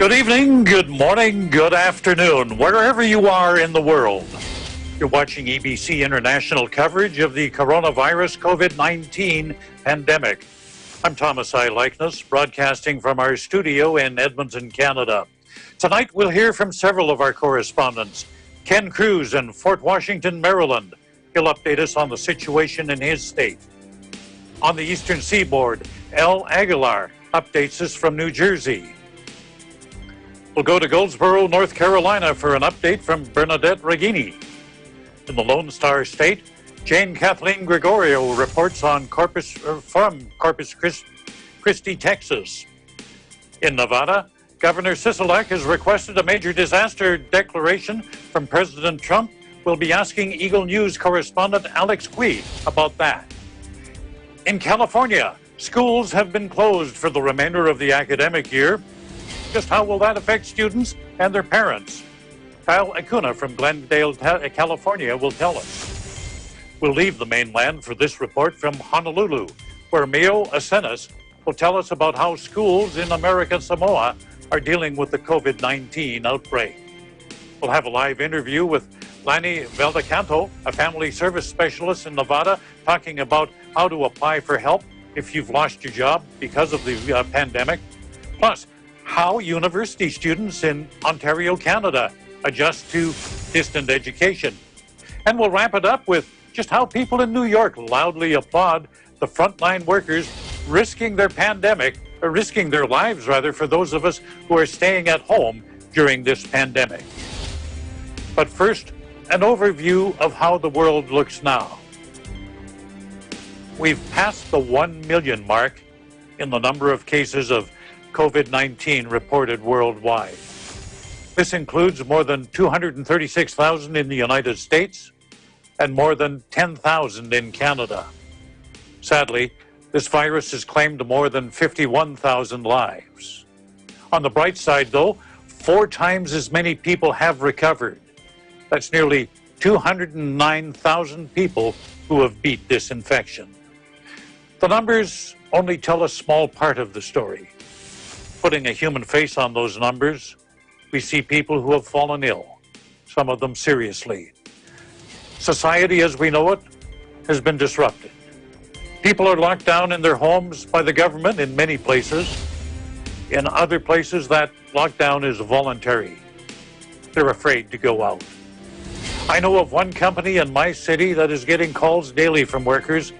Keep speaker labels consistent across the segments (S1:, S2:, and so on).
S1: Good evening, good morning, good afternoon, wherever you are in the world. You're watching EBC International coverage of the coronavirus COVID-19 pandemic. I'm Thomas I. Likeness, broadcasting from our studio in Edmonton, Canada. Tonight, we'll hear from several of our correspondents. Ken Cruz in Fort Washington, Maryland. He'll update us on the situation in his state. On the Eastern Seaboard, El Aguilar updates us from New Jersey. We'll go to Goldsboro, North Carolina for an update from Bernadette Regini. In the Lone Star State, Jane Kathleen Gregorio reports on from Corpus Christi, Texas. In Nevada, Governor Sisolak has requested a major disaster declaration from President Trump. We'll be asking Eagle News correspondent Alex Quee about that. In California, schools have been closed for the remainder of the academic year. Just how will that affect students and their parents? Kyle Acuna from Glendale, California will tell us. We'll leave the mainland for this report from Honolulu, where Mio Asenas will tell us about how schools in American Samoa are dealing with the COVID-19 outbreak. We'll have a live interview with Lani Valdecanto, a family service specialist in Nevada, talking about how to apply for help if you've lost your job because of the pandemic. Plus, how university students in Ontario, Canada adjust to distant education. And we'll wrap it up with just how people in New York loudly applaud the frontline workers risking their lives for those of us who are staying at home during this pandemic. But first, an overview of how the world looks now. We've passed the 1 million mark in the number of cases of COVID-19 reported worldwide. This includes more than 236,000 in the United States and more than 10,000 in Canada. Sadly, this virus has claimed more than 51,000 lives. On the bright side, though, 4 times as many people have recovered. That's nearly 209,000 people who have beat this infection. The numbers only tell a small part of the story. Putting a human face on those numbers, we see people who have fallen ill, some of them seriously. Society as we know it has been disrupted. People are locked down in their homes by the government in many places. In other places, that lockdown is voluntary. They're afraid to go out. I know of one company in my city that is getting calls daily from workers.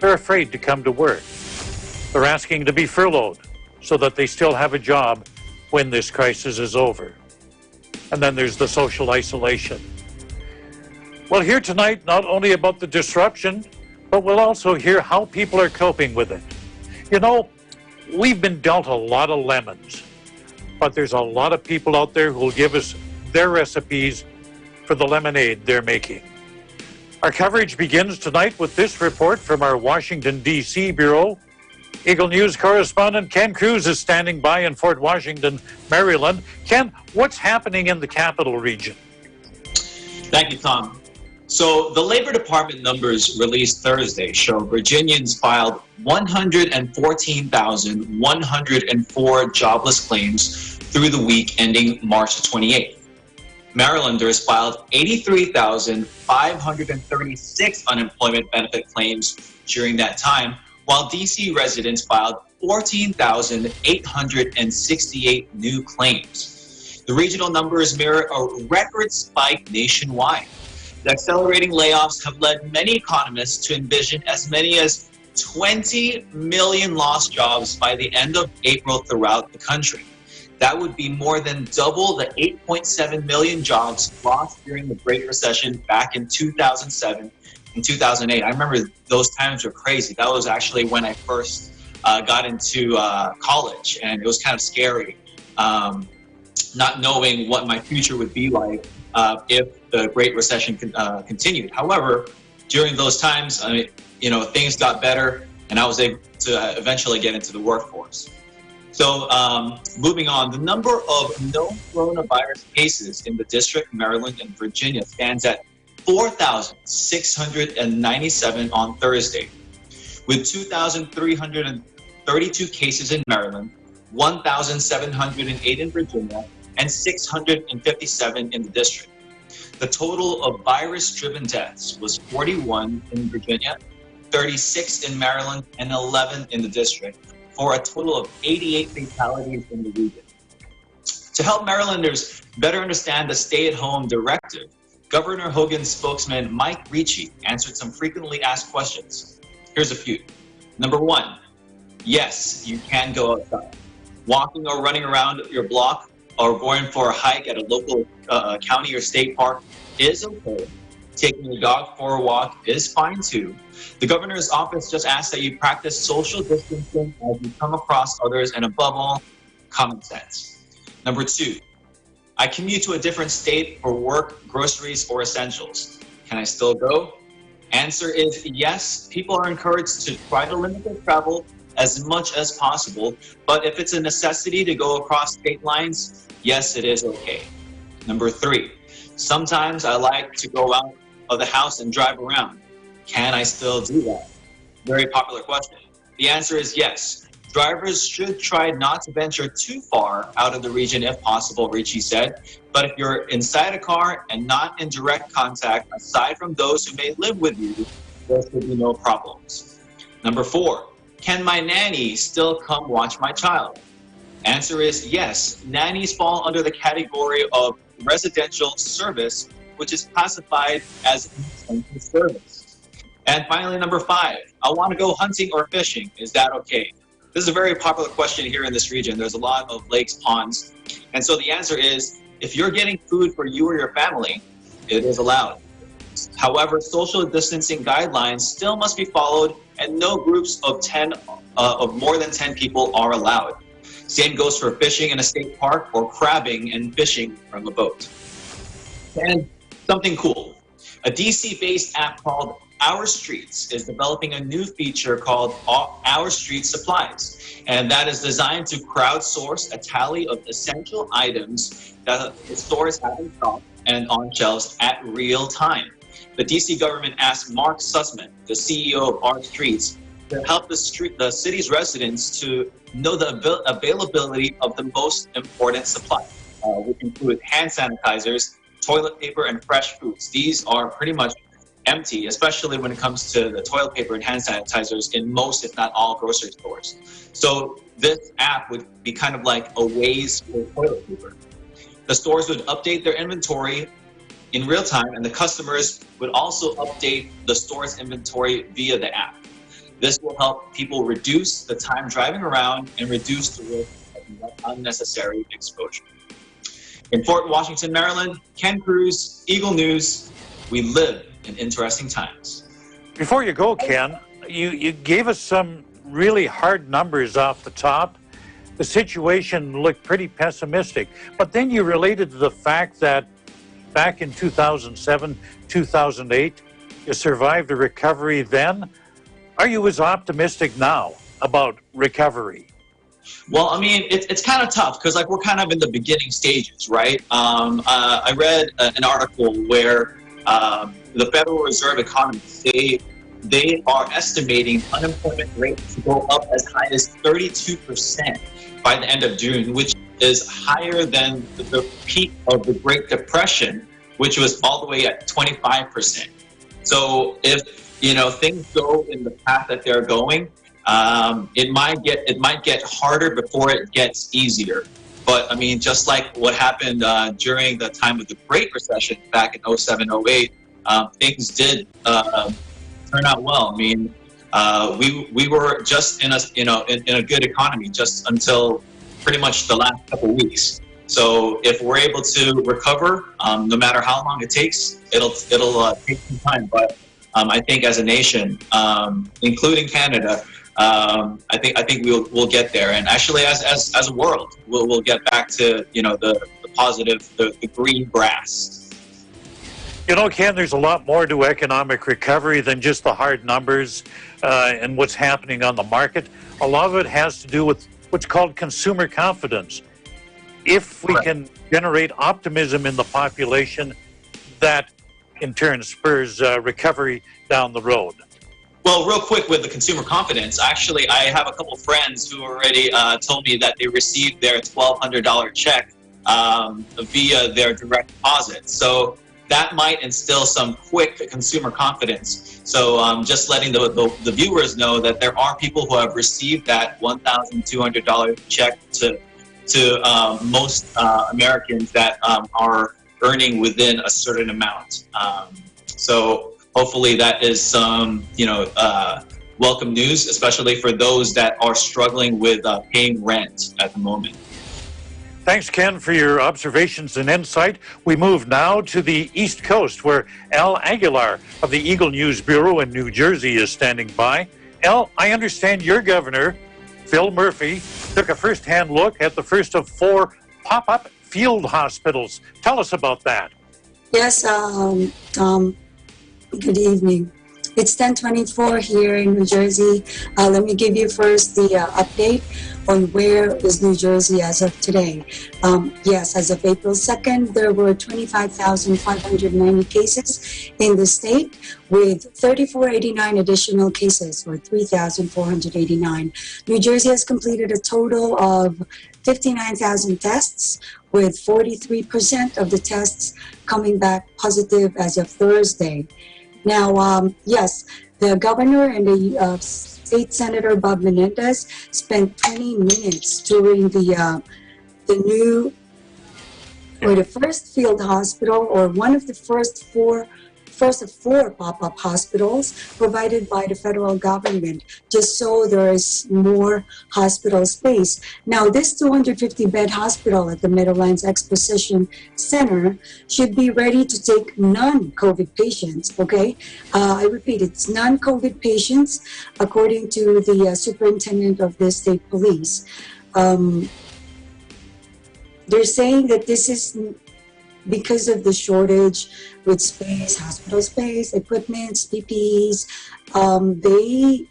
S1: They're afraid to come to work. They're asking to be furloughed so that they still have a job when this crisis is over. And then there's the social isolation. We'll hear tonight not only about the disruption, but we'll also hear how people are coping with it. You know, we've been dealt a lot of lemons, but there's a lot of people out there who will give us their recipes for the lemonade they're making. Our coverage begins tonight with this report from our Washington, D.C. bureau. Eagle News correspondent Ken Cruz is standing by in Fort Washington, Maryland. Ken, what's happening in the capital region?
S2: Thank you, Tom. So the Labor Department numbers released Thursday show Virginians filed 114,104 jobless claims through the week ending March 28th. Marylanders filed 83,536 unemployment benefit claims during that time, while D.C. residents filed 14,868 new claims. The regional numbers mirror a record spike nationwide. The accelerating layoffs have led many economists to envision as many as 20 million lost jobs by the end of April throughout the country. That would be more than double the 8.7 million jobs lost during the Great Recession back in 2007 and 2008. I remember those times were crazy. That was actually when I first got into college, and it was kind of scary, not knowing what my future would be like if the Great Recession continued. However, during those times, things got better, and I was able to eventually get into the workforce. So moving on, the number of known coronavirus cases in the District, Maryland, and Virginia stands at 4,697 on Thursday, with 2,332 cases in Maryland, 1,708 in Virginia, and 657 in the district. The total of virus-driven deaths was 41 in Virginia, 36 in Maryland, and 11 in the district, for a total of 88 fatalities in the region. To help Marylanders better understand the stay-at-home directive, Governor Hogan's spokesman Mike Ricci answered some frequently asked questions. Here's a few. Number one, yes, you can go outside. Walking or running around your block or going for a hike at a local county or state park is okay. Taking your dog for a walk is fine too. The governor's office just asks that you practice social distancing as you come across others, and above all, common sense. Number two, I commute to a different state for work, groceries, or essentials. Can I still go? Answer is yes. People are encouraged to try to limit their travel as much as possible, but if it's a necessity to go across state lines, yes, it is okay. Number three, sometimes I like to go out of the house and drive around. Can I still do that? Very popular question. The answer is yes. Drivers should try not to venture too far out of the region if possible, Ricci said. But if you're inside a car and not in direct contact, aside from those who may live with you, there should be no problems. Number four, can my nanny still come watch my child? Answer is yes. Nannies fall under the category of residential service, which is classified as an essential service. And finally, number five, I want to go hunting or fishing. Is that okay? This is a very popular question here in this region. There's a lot of lakes, ponds. And so the answer is, if you're getting food for you or your family, it is allowed. However, social distancing guidelines still must be followed, and no groups of more than 10 people are allowed. Same goes for fishing in a state park or crabbing and fishing from a boat. And something cool. A DC-based app called Our Streets is developing a new feature called Our Street Supplies, and that is designed to crowdsource a tally of essential items that the stores have in stock and on shelves at real time. The DC government asked Mark Sussman, the CEO of Our Streets, to help the city's residents to know the availability of the most important supplies, which include hand sanitizers, toilet paper, and fresh foods. These are pretty much empty, especially when it comes to the toilet paper and hand sanitizers in most, if not all, grocery stores. So this app would be kind of like a Waze for toilet paper. The stores would update their inventory in real time, and the customers would also update the store's inventory via the app. This will help people reduce the time driving around and reduce the risk of unnecessary exposure. In Fort Washington, Maryland, Ken Cruz, Eagle News. We live in interesting times.
S1: Before you go, Ken, you gave us some really hard numbers off the top. The situation looked pretty pessimistic, but then you related to the fact that back in 2007, 2008, you survived a recovery then. Are you as optimistic now about recovery?
S2: Well, I mean, it's kind of tough because like we're kind of in the beginning stages, right? I read an article where the Federal Reserve economists, they are estimating unemployment rate to go up as high as 32% by the end of June, which is higher than the peak of the Great Depression, which was all the way at 25%. So if things go in the path that they're going, it might get harder before it gets easier. But I mean, just like what happened during the time of the Great Recession back in 07, 08, things did turn out well. I mean, we were just in a good economy just until pretty much the last couple of weeks. So if we're able to recover, no matter how long it takes, it'll take some time. But I think as a nation, including Canada, I think we'll get there, and actually as a world, we'll get back to the positive, the green grass.
S1: Ken, there's a lot more to economic recovery than just the hard numbers and what's happening on the market. A lot of it has to do with what's called consumer confidence. If we can generate optimism in the population, that in turn spurs recovery down the road.
S2: Well, real quick with the consumer confidence, actually, I have a couple friends who already told me that they received their $1,200 check via their direct deposit. So that might instill some quick consumer confidence. So just letting the viewers know that there are people who have received that $1,200 check to most Americans that are earning within a certain amount. So hopefully that is some, welcome news, especially for those that are struggling with paying rent at the moment.
S1: Thanks, Ken, for your observations and insight. We move now to the East Coast, where Al Aguilar of the Eagle News Bureau in New Jersey is standing by. Al, I understand your governor, Phil Murphy, took a first-hand look at the first of 4 pop-up field hospitals. Tell us about that.
S3: Yes, Tom. Good evening. It's 10:24 here in New Jersey. Let me give you first the update on where is New Jersey as of today. Yes, as of April 2nd, there were 25,590 cases in the state, with 3,489 additional cases, or 3,489. New Jersey has completed a total of 59,000 tests, with 43% of the tests coming back positive as of Thursday. Now, yes, the governor and the State Senator Bob Menendez spent 20 minutes touring the first field hospital, or one of the first of four pop-up hospitals provided by the federal government, just so there is more hospital space. Now, this 250-bed hospital at the Meadowlands Exposition Center should be ready to take non-COVID patients, okay? I repeat, it's non-COVID patients, according to the superintendent of the state police. They're saying that this is because of the shortage with space, hospital space, equipment, PPEs. They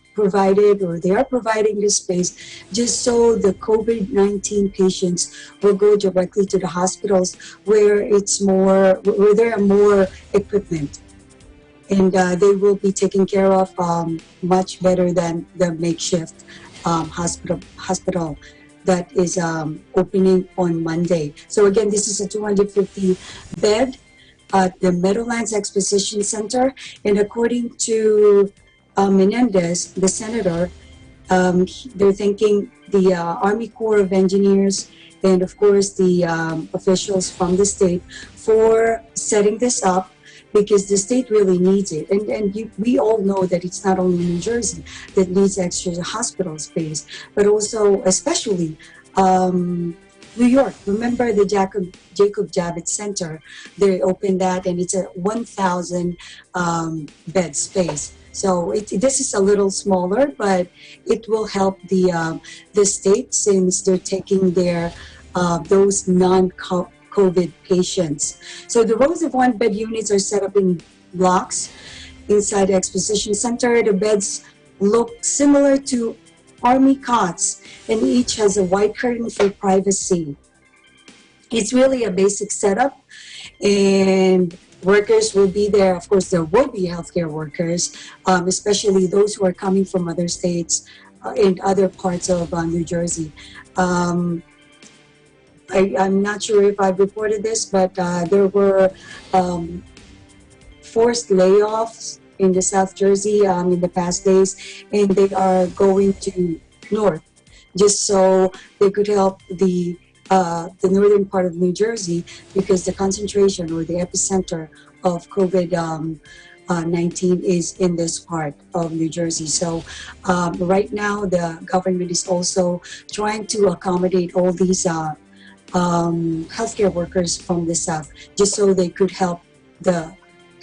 S3: are providing this space just so the COVID-19 patients will go directly to the hospitals where there are more equipment, and they will be taken care of much better than the makeshift hospital that is opening on Monday. So again, this is a 250-bed at the Meadowlands Exposition Center, and according to Menendez, the senator, they're thanking the Army Corps of Engineers and, of course, the officials from the state for setting this up, because the state really needs it. And we all know that it's not only New Jersey that needs extra hospital space, but also, especially, New York. Remember the Jacob Javits Center? They opened that, and it's a 1,000 bed space. So this is a little smaller, but it will help the state, since they're taking their those non-COVID patients. So the rows of 1-bed units are set up in blocks inside the Exposition Center. The beds look similar to Army cots, and each has a white curtain for privacy. It's really a basic setup, and workers will be there. Of course, there will be healthcare workers, especially those who are coming from other states and other parts of New Jersey. I'm not sure if I've reported this, but there were forced layoffs in the South Jersey in the past days, and they are going to north just so they could help the northern part of New Jersey, because the concentration or the epicenter of COVID-19 is in this part of New Jersey. So right now the government is also trying to accommodate all these healthcare workers from the South, just so they could help the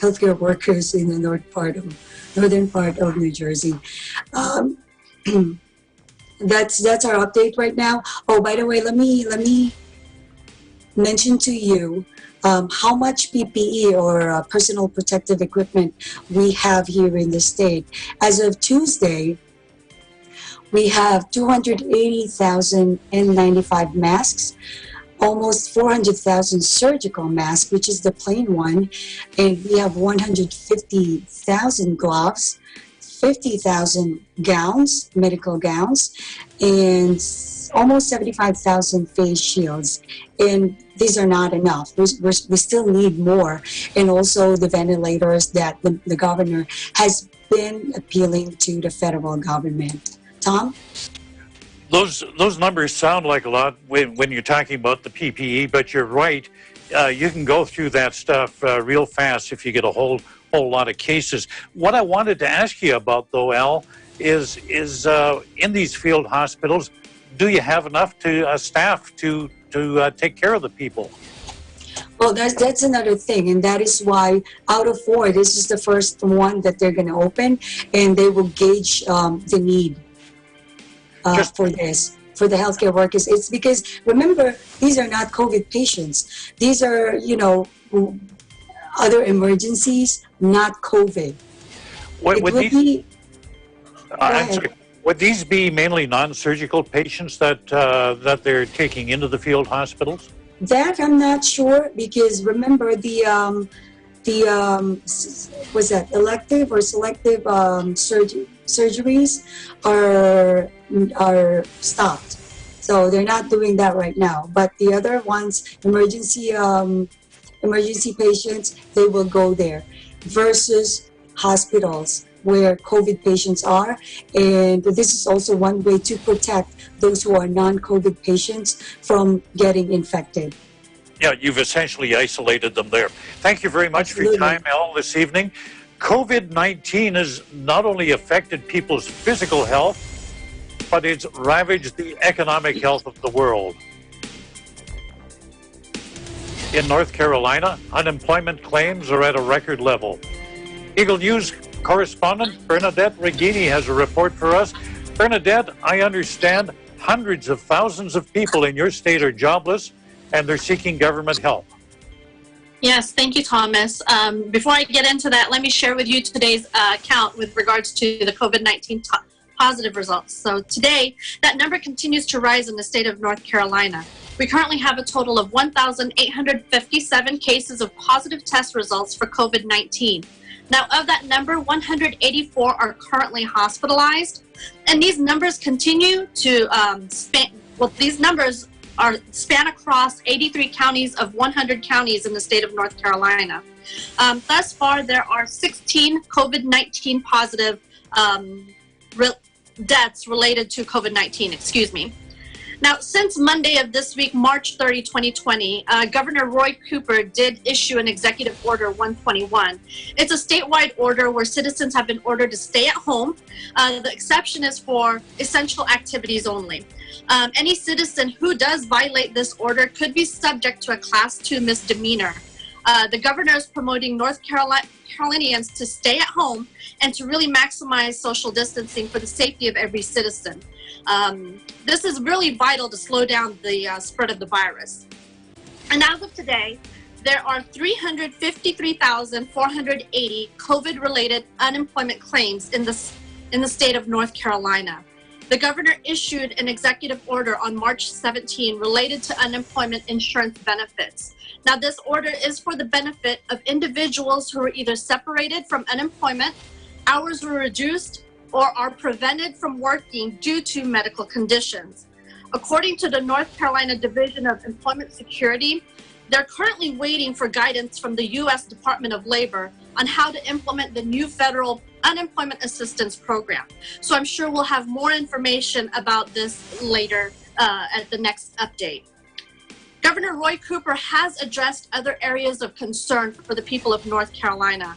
S3: healthcare workers in the northern part of New Jersey. That's our update right now. Oh, by the way, let me mention to you how much PPE, or personal protective equipment, we have here in the state. As of Tuesday, we have 280,000 N95 masks, almost 400,000 surgical masks, which is the plain one, and we have 150,000 gloves, 50,000 gowns, medical gowns, and almost 75,000 face shields. And these are not enough. We still need more. And also the ventilators that the governor has been appealing to the federal government. Tom?
S1: Those numbers sound like a lot when you're talking about the PPE, but you're right. You can go through that stuff real fast if you get a whole lot of cases. What I wanted to ask you about, though, Al, is in these field hospitals, do you have enough staff to take care of the people?
S3: Well, that's another thing, and that is why out of 4, this is the first one that they're going to open, and they will gauge the need for this, for the healthcare workers. It's because, remember, these are not COVID patients. These are, other emergencies, not COVID.
S1: Would these be mainly non-surgical patients that they're taking into the field hospitals?
S3: That I'm not sure, because remember was that elective or selective surgeries are stopped, so they're not doing that right now. But the other ones, emergency patients, they will go there, versus hospitals where COVID patients are. And this is also one way to protect those who are non-COVID patients from getting infected.
S1: Yeah, you've essentially isolated them there. Thank you very much for your time, Al, this evening. COVID-19 has not only affected people's physical health, but it's ravaged the economic health of the world. In North Carolina, unemployment claims are at a record level. Eagle News correspondent Bernadette Regini has a report for us. Bernadette, I understand hundreds of thousands of people in your state are jobless and they're seeking government help.
S4: Yes, thank you, Thomas. Before I get into that, let me share with you today's count with regards to the COVID-19 positive results. So today, that number continues to rise in the state of North Carolina. We currently have a total of 1,857 cases of positive test results for COVID-19. Now, of that number, 184 are currently hospitalized, and these numbers continue to span across 83 counties of 100 counties in the state of North Carolina. Thus far, there are 16 COVID-19 positive deaths related to COVID-19, excuse me. Now, since Monday of this week, March 30, 2020, Governor Roy Cooper did issue an Executive Order 121. It's a statewide order where citizens have been ordered to stay at home. The exception is for essential activities only. Any citizen who does violate this order could be subject to a Class 2 misdemeanor. The governor is promoting North Carolinians to stay at home and to really maximize social distancing for the safety of every citizen. This is really vital to slow down the spread of the virus. And as of today, there are 353,480 COVID-related unemployment claims in the state of North Carolina. The governor issued an executive order on March 17 related to unemployment insurance benefits. Now, this order is for the benefit of individuals who are either separated from unemployment, hours were reduced, or are prevented from working due to medical conditions. According to the North Carolina Division of Employment Security, they're currently waiting for guidance from the U.S. Department of Labor on how to implement the new federal unemployment assistance program. So I'm sure we'll have more information about this later at the next update. Governor Roy Cooper has addressed other areas of concern for the people of North Carolina.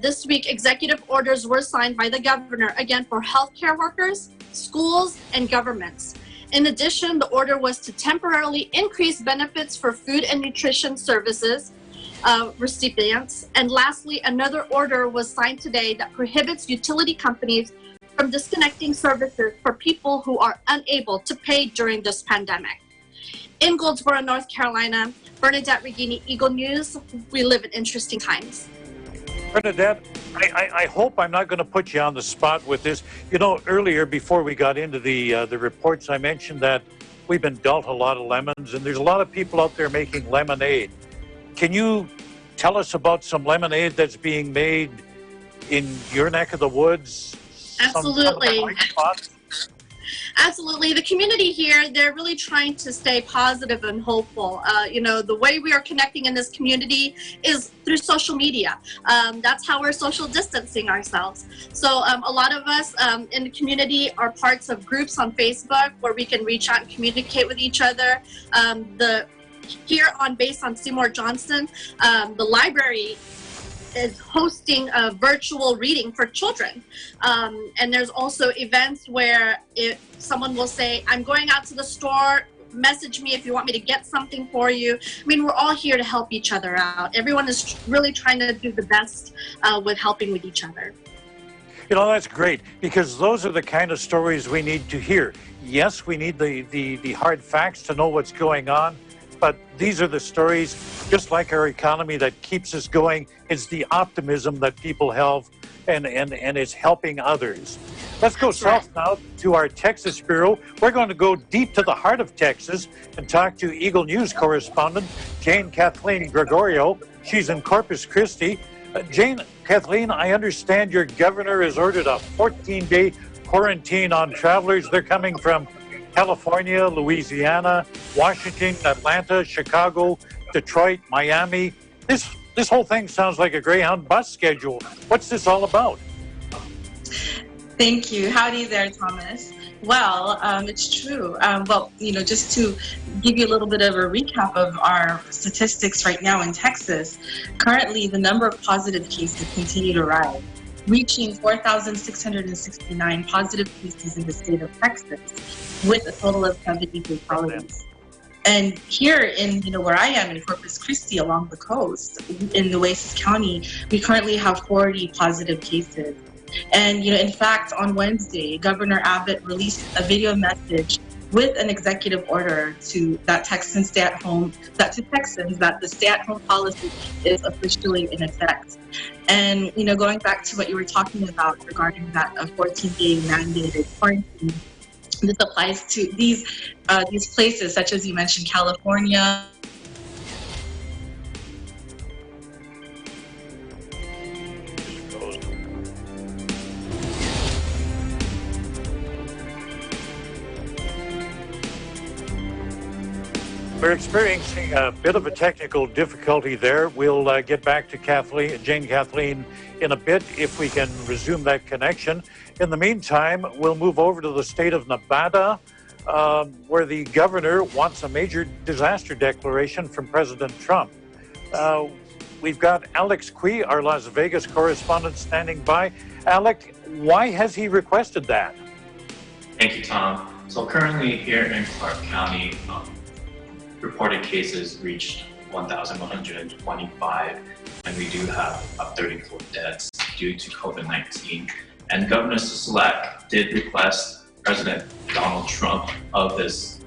S4: This week, executive orders were signed by the governor, again, for healthcare workers, schools, and governments. In addition, the order was to temporarily increase benefits for food and nutrition services recipients. And lastly, another order was signed today that prohibits utility companies from disconnecting services for people who are unable to pay during this pandemic. In Goldsboro, North Carolina, Bernadette Regini, Eagle News. We live in interesting times.
S1: Bernadette, I hope I'm not going to put you on the spot with this. You know, earlier, before we got into the reports, I mentioned that we've been dealt a lot of lemons, and there's a lot of people out there making lemonade. Can you tell us about some lemonade that's being made in your neck of the woods,
S4: Absolutely.
S1: Some of the bright spots?
S4: Absolutely. The community here, they're really trying to stay positive and hopeful. The way we are connecting in this community is through social media. That's how we're social distancing ourselves. So a lot of us in the community are parts of groups on Facebook where we can reach out and communicate with each other. Here on base on Seymour Johnson, the library is hosting a virtual reading for children. And there's also events where if someone will say, I'm going out to the store, message me if you want me to get something for you. I mean, we're all here to help each other out. Everyone is really trying to do the best with helping with each other.
S1: That's great, because those are the kind of stories we need to hear. Yes, we need the hard facts to know what's going on, but these are the stories, just like our economy, that keeps us going. It's the optimism that people have, and it's helping others. Let's go south now to our Texas Bureau. We're going to go deep to the heart of Texas and talk to Eagle News correspondent Jane Kathleen Gregorio. She's in Corpus Christi. Kathleen, I understand your governor has ordered a 14-day quarantine on travelers. They're coming from California, Louisiana, Washington, Atlanta, Chicago, Detroit, Miami. This whole thing sounds like a Greyhound bus schedule. What's this all about?
S5: Thank you. Howdy there, Thomas. Well, it's true. Just to give you a little bit of a recap of our statistics right now in Texas, currently the number of positive cases continue to rise, reaching 4,669 positive cases in the state of Texas, with a total of 70 fatalities. And here in, where I am in Corpus Christi along the coast, in Nueces County, we currently have 40 positive cases. And, in fact, on Wednesday, Governor Abbott released a video message with an executive order that Texans that the stay-at-home policy is officially in effect. And, going back to what you were talking about regarding that 14-day mandated quarantine, this applies to these places, such as you mentioned, California.
S1: We're experiencing a bit of a technical difficulty there. We'll get back to Jane Kathleen in a bit if we can resume that connection. In the meantime, we'll move over to the state of Nevada, where the governor wants a major disaster declaration from President Trump. We've got Alex Quee, our Las Vegas correspondent, standing by. Alex, why has he requested that?
S6: Thank you, Tom. So currently here in Clark County, reported cases reached 1,125, and we do have 34 deaths due to COVID-19. And Governor Sisolak did request President Donald Trump of this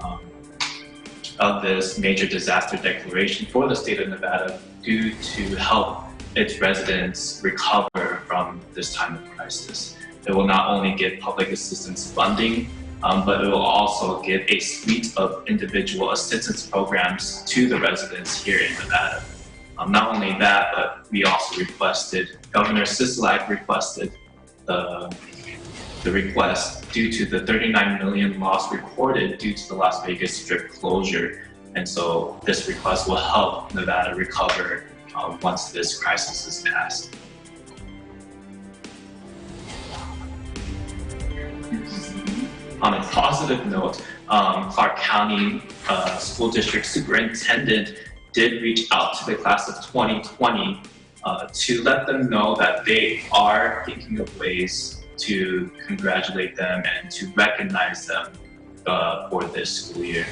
S6: major disaster declaration for the state of Nevada due to help its residents recover from this time of crisis. It will not only give public assistance funding, but it will also give a suite of individual assistance programs to the residents here in Nevada. Not only that, but we also Governor Sisolak requested the request due to the 39 million loss reported due to the Las Vegas Strip closure. And so this request will help Nevada recover once this crisis is passed. On a positive note, Clark County School District Superintendent did reach out to the class of 2020 to let them know that they are thinking of ways to congratulate them and to recognize them for this school year.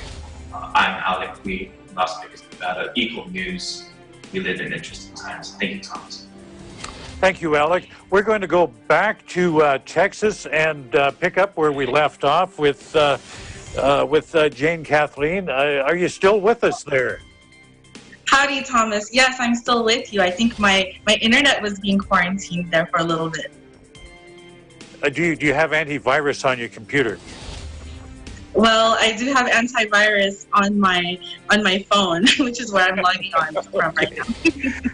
S6: I'm Alex Quee, Las Vegas, Nevada, Eagle News. We live in interesting times. Thank you, Thomas.
S1: Thank you, Alec. We're going to go back to Texas and pick up where we left off with Jane Kathleen. Are you still with us there?
S5: Howdy, Thomas. Yes, I'm still with you. I think my internet was being quarantined there for a little bit.
S1: Do you have antivirus on your computer?
S5: Well, I do have antivirus on my phone, which is where I'm logging on from right now.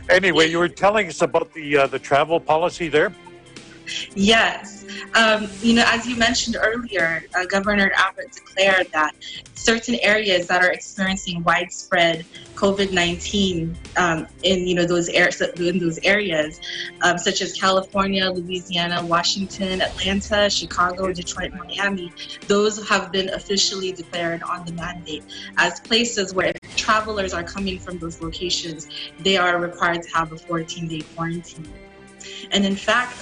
S1: Anyway, you were telling us about the travel policy there?
S5: Yes. As you mentioned earlier, Governor Abbott declared that certain areas that are experiencing widespread COVID-19 in those areas, such as California, Louisiana, Washington, Atlanta, Chicago, Detroit, Miami, those have been officially declared on the mandate as places where if travelers are coming from those locations, they are required to have a 14-day quarantine. And in fact,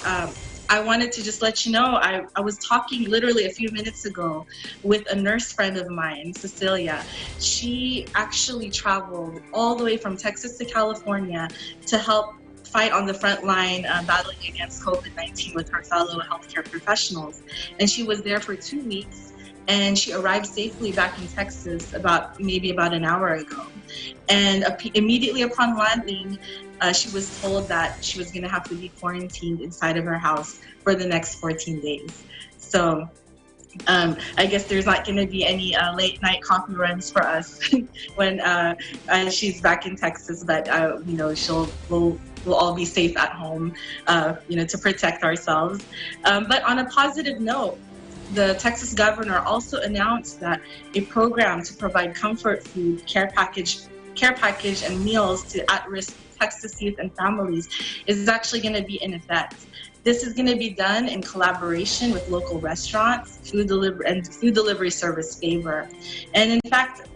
S5: I wanted to just let you know, I was talking literally a few minutes ago with a nurse friend of mine, Cecilia. She actually traveled all the way from Texas to California to help fight on the front line battling against COVID-19 with her fellow healthcare professionals. And she was there for 2 weeks. And she arrived safely back in Texas maybe about an hour ago. And immediately upon landing, she was told that she was going to have to be quarantined inside of her house for the next 14 days. So I guess there's not going to be any late night coffee runs for us when she's back in Texas, but we'll all be safe at home, to protect ourselves. But on a positive note, the Texas governor also announced that a program to provide comfort food, care package, and meals to at-risk Texas youth and families is actually going to be in effect. This is going to be done in collaboration with local restaurants, food delivery service Favor. And in fact,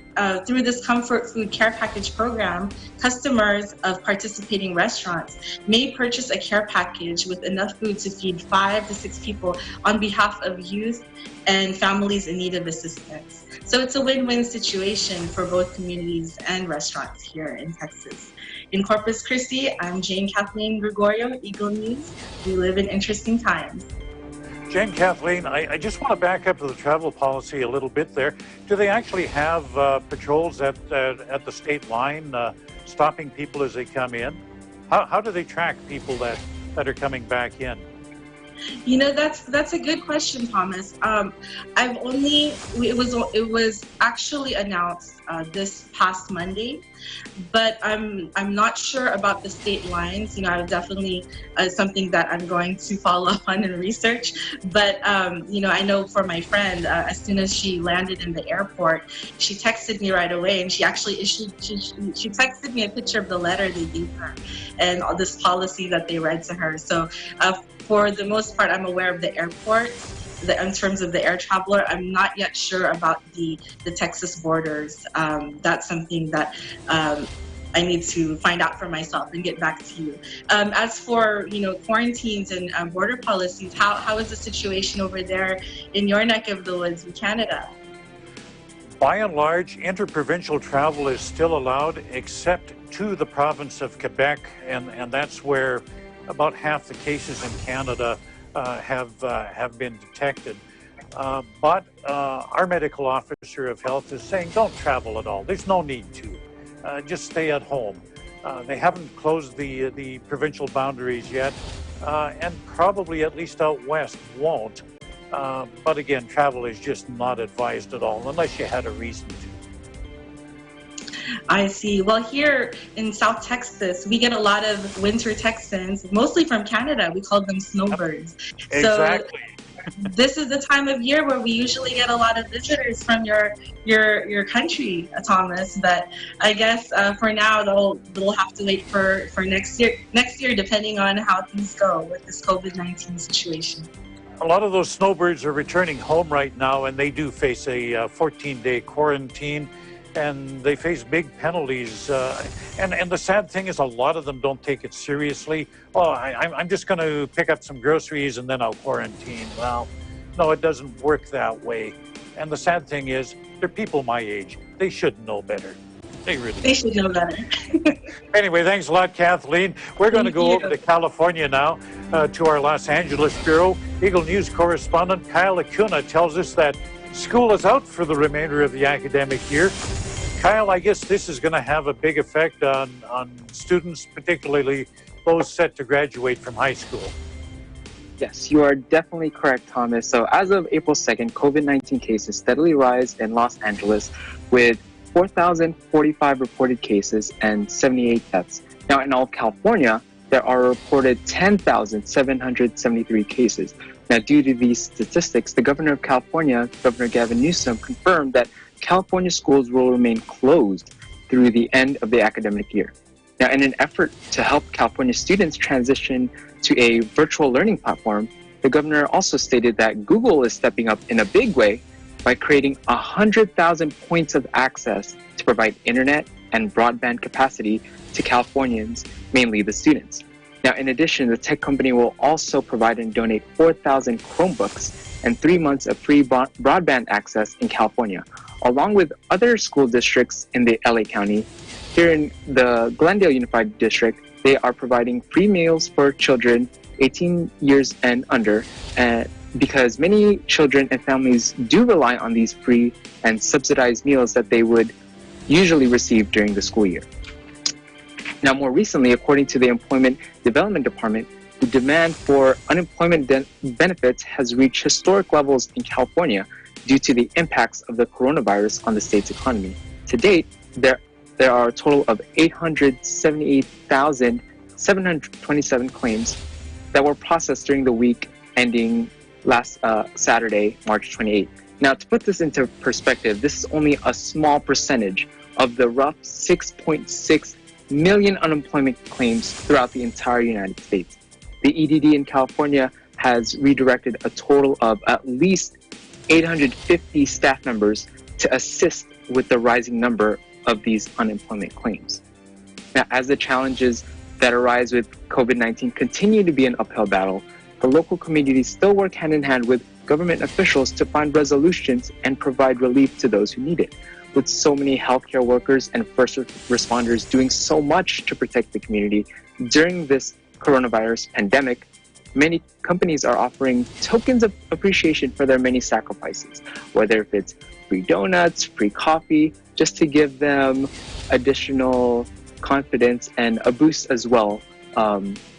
S5: through this comfort food care package program, customers of participating restaurants may purchase a care package with enough food to feed 5 to 6 people on behalf of youth and families in need of assistance. So it's a win-win situation for both communities and restaurants here in Texas. In Corpus Christi, I'm Jane Kathleen Gregorio, Eagle News. We live in interesting times.
S1: Jane Kathleen, I just want to back up to the travel policy a little bit there. Do they actually have patrols at the state line stopping people as they come in? How do they track people that are coming back in?
S5: That's a good question, Thomas. It was actually announced this past Monday, but I'm not sure about the state lines. I definitely something that I'm going to follow up on and research. But I know for my friend, as soon as she landed in the airport, she texted me right away, and she actually she texted me a picture of the letter they gave her and all this policy that they read to her. So for the most part, I'm aware of the airport. In terms of the air traveler, I'm not yet sure about the Texas borders. That's something that I need to find out for myself and get back to you. As for quarantines and border policies, how is the situation over there in your neck of the woods in Canada?
S1: By and large, interprovincial travel is still allowed, except to the province of Quebec, and that's where about half the cases in Canada have been detected. But our medical officer of health is saying don't travel at all. There's no need to. Just stay at home. They haven't closed the provincial boundaries yet, and probably at least out west won't. But again, travel is just not advised at all unless you had a reason to.
S5: I see. Well, here in South Texas, we get a lot of winter Texans, mostly from Canada. We call them snowbirds.
S1: Exactly.
S5: So this is the time of year where we usually get a lot of visitors from your country, Thomas. But I guess for now, they'll have to wait for next year, depending on how things go with this COVID-19 situation.
S1: A lot of those snowbirds are returning home right now, and they do face a 14-day quarantine. And they face big penalties. And the sad thing is a lot of them don't take it seriously. I'm just going to pick up some groceries and then I'll quarantine. Well, no, it doesn't work that way. And the sad thing is they're people my age. They should know better. They
S5: should know better.
S1: Anyway, thanks a lot, Kathleen. We're going to go over to California now to our Los Angeles bureau. Eagle News correspondent Kyle Acuna tells us that school is out for the remainder of the academic year. Kyle, I guess this is going to have a big effect on students, particularly those set to graduate from high school.
S7: Yes, you are definitely correct, Thomas. So as of April 2nd, COVID-19 cases steadily rise in Los Angeles with 4,045 reported cases and 78 deaths. Now in all of California, there are reported 10,773 cases. Now, due to these statistics, the governor of California, Governor Gavin Newsom, confirmed that California schools will remain closed through the end of the academic year. Now, in an effort to help California students transition to a virtual learning platform, the governor also stated that Google is stepping up in a big way by creating 100,000 points of access to provide internet and broadband capacity to Californians, mainly the students. Now, in addition, the tech company will also provide and donate 4,000 Chromebooks and 3 months of free broadband access in California, along with other school districts in the LA County. Here in the Glendale Unified District, they are providing free meals for children 18 years and under, because many children and families do rely on these free and subsidized meals that they would usually receive during the school year. Now, more recently, according to the Employment Development Department, the demand for unemployment benefits has reached historic levels in California due to the impacts of the coronavirus on the state's economy. To date, there are a total of 878,727 claims that were processed during the week ending last Saturday, March 28th. Now, to put this into perspective, this is only a small percentage of the rough 6.6 million unemployment claims throughout the entire United States. The EDD in California has redirected a total of at least 850 staff members to assist with the rising number of these unemployment claims. Now, as the challenges that arise with COVID-19 continue to be an uphill battle, the local communities still work hand in hand with government officials to find resolutions and provide relief to those who need it. With so many healthcare workers and first responders doing so much to protect the community during this coronavirus pandemic, many companies are offering tokens of appreciation for their many sacrifices, whether if it's free donuts, free coffee, just to give them additional confidence and a boost as well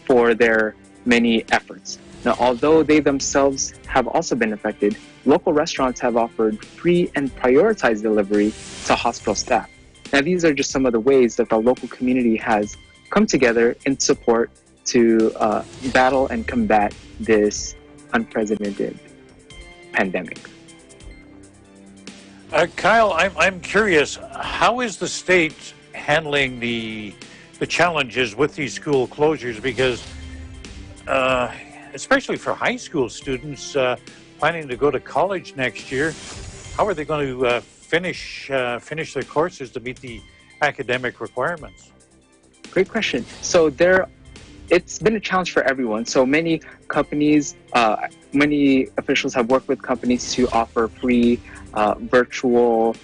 S7: for their many efforts. Now, although they themselves have also been affected, local restaurants have offered free and prioritized delivery to hospital staff. Now, these are just some of the ways that the local community has come together in support to battle and combat this unprecedented pandemic.
S1: Kyle, I'm curious, how is the state handling the challenges with these school closures? Because especially for high school students planning to go to college next year, how are they going to finish their courses to meet the academic requirements?
S7: Great question. So it's been a challenge for everyone. So many companies, many officials have worked with companies to offer free virtual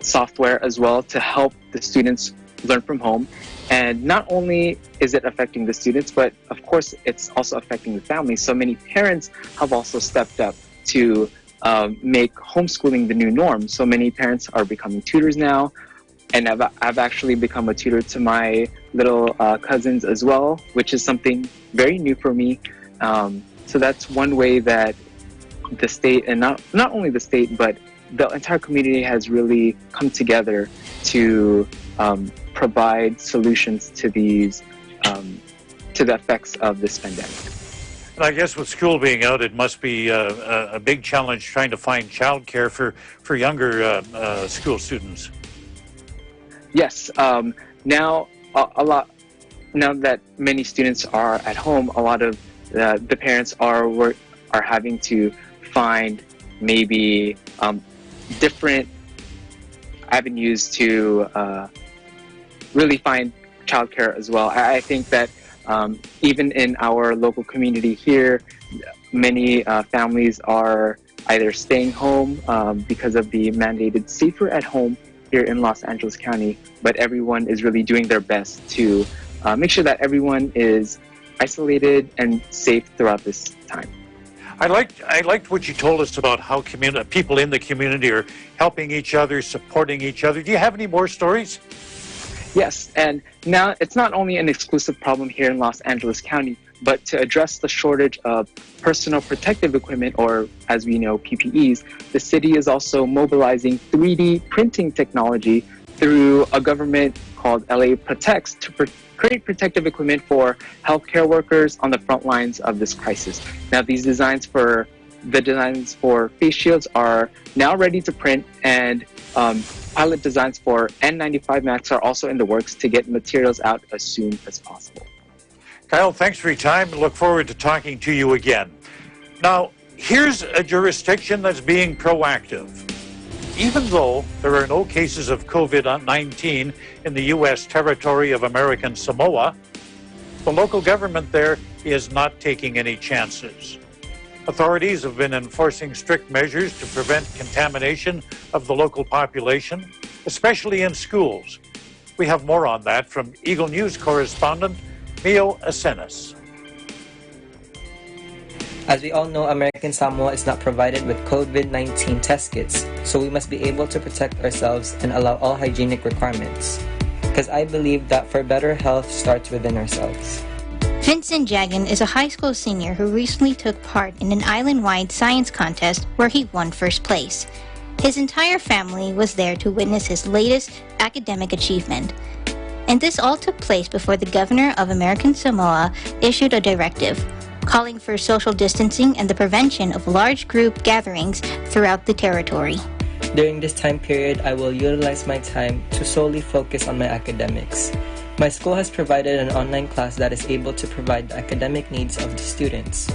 S7: software as well to help the students learn from home. And not only is it affecting the students, but of course it's also affecting the families. So many parents have also stepped up to make homeschooling the new norm. So many parents are becoming tutors now. And I've actually become a tutor to my little cousins as well, which is something very new for me. So that's one way that the state, and not only the state, but the entire community has really come together to provide solutions to these, to the effects of this pandemic.
S1: And I guess with school being out, it must be a big challenge trying to find childcare for younger school students.
S7: Yes. Now that many students are at home, a lot of the parents are having to find maybe different avenues to really find childcare as well. I think that even in our local community here, many families are either staying home because of the mandated safer at home here in Los Angeles County, but everyone is really doing their best to make sure that everyone is isolated and safe throughout this time.
S1: I liked what you told us about how people in the community are helping each other, supporting each other. Do you have any more stories?
S7: Yes, and now it's not only an exclusive problem here in Los Angeles County, but to address the shortage of personal protective equipment, or as we know, PPEs, the city is also mobilizing 3D printing technology through a government called LA Protects to create protective equipment for healthcare workers on the front lines of this crisis. Now, these designs for face shields are now ready to print, and pilot designs for N95 masks are also in the works to get materials out as soon as possible.
S1: Kyle, thanks for your time. Look forward to talking to you again. Now, here's a jurisdiction that's being proactive. Even though there are no cases of COVID-19 in the U.S. territory of American Samoa, the local government there is not taking any chances. Authorities have been enforcing strict measures to prevent contamination of the local population, especially in schools. We have more on that from Eagle News correspondent Mio Asenas.
S8: As we all know, American Samoa is not provided with COVID-19 test kits, so we must be able to protect ourselves and allow all hygienic requirements. Because I believe that for better health starts within ourselves.
S9: Vincent Jagan is a high school senior who recently took part in an island-wide science contest where he won first place. His entire family was there to witness his latest academic achievement. And this all took place before the governor of American Samoa issued a directive calling for social distancing and the prevention of large group gatherings throughout the territory.
S8: During this time period, I will utilize my time to solely focus on my academics. My school has provided an online class that is able to provide the academic needs of the students.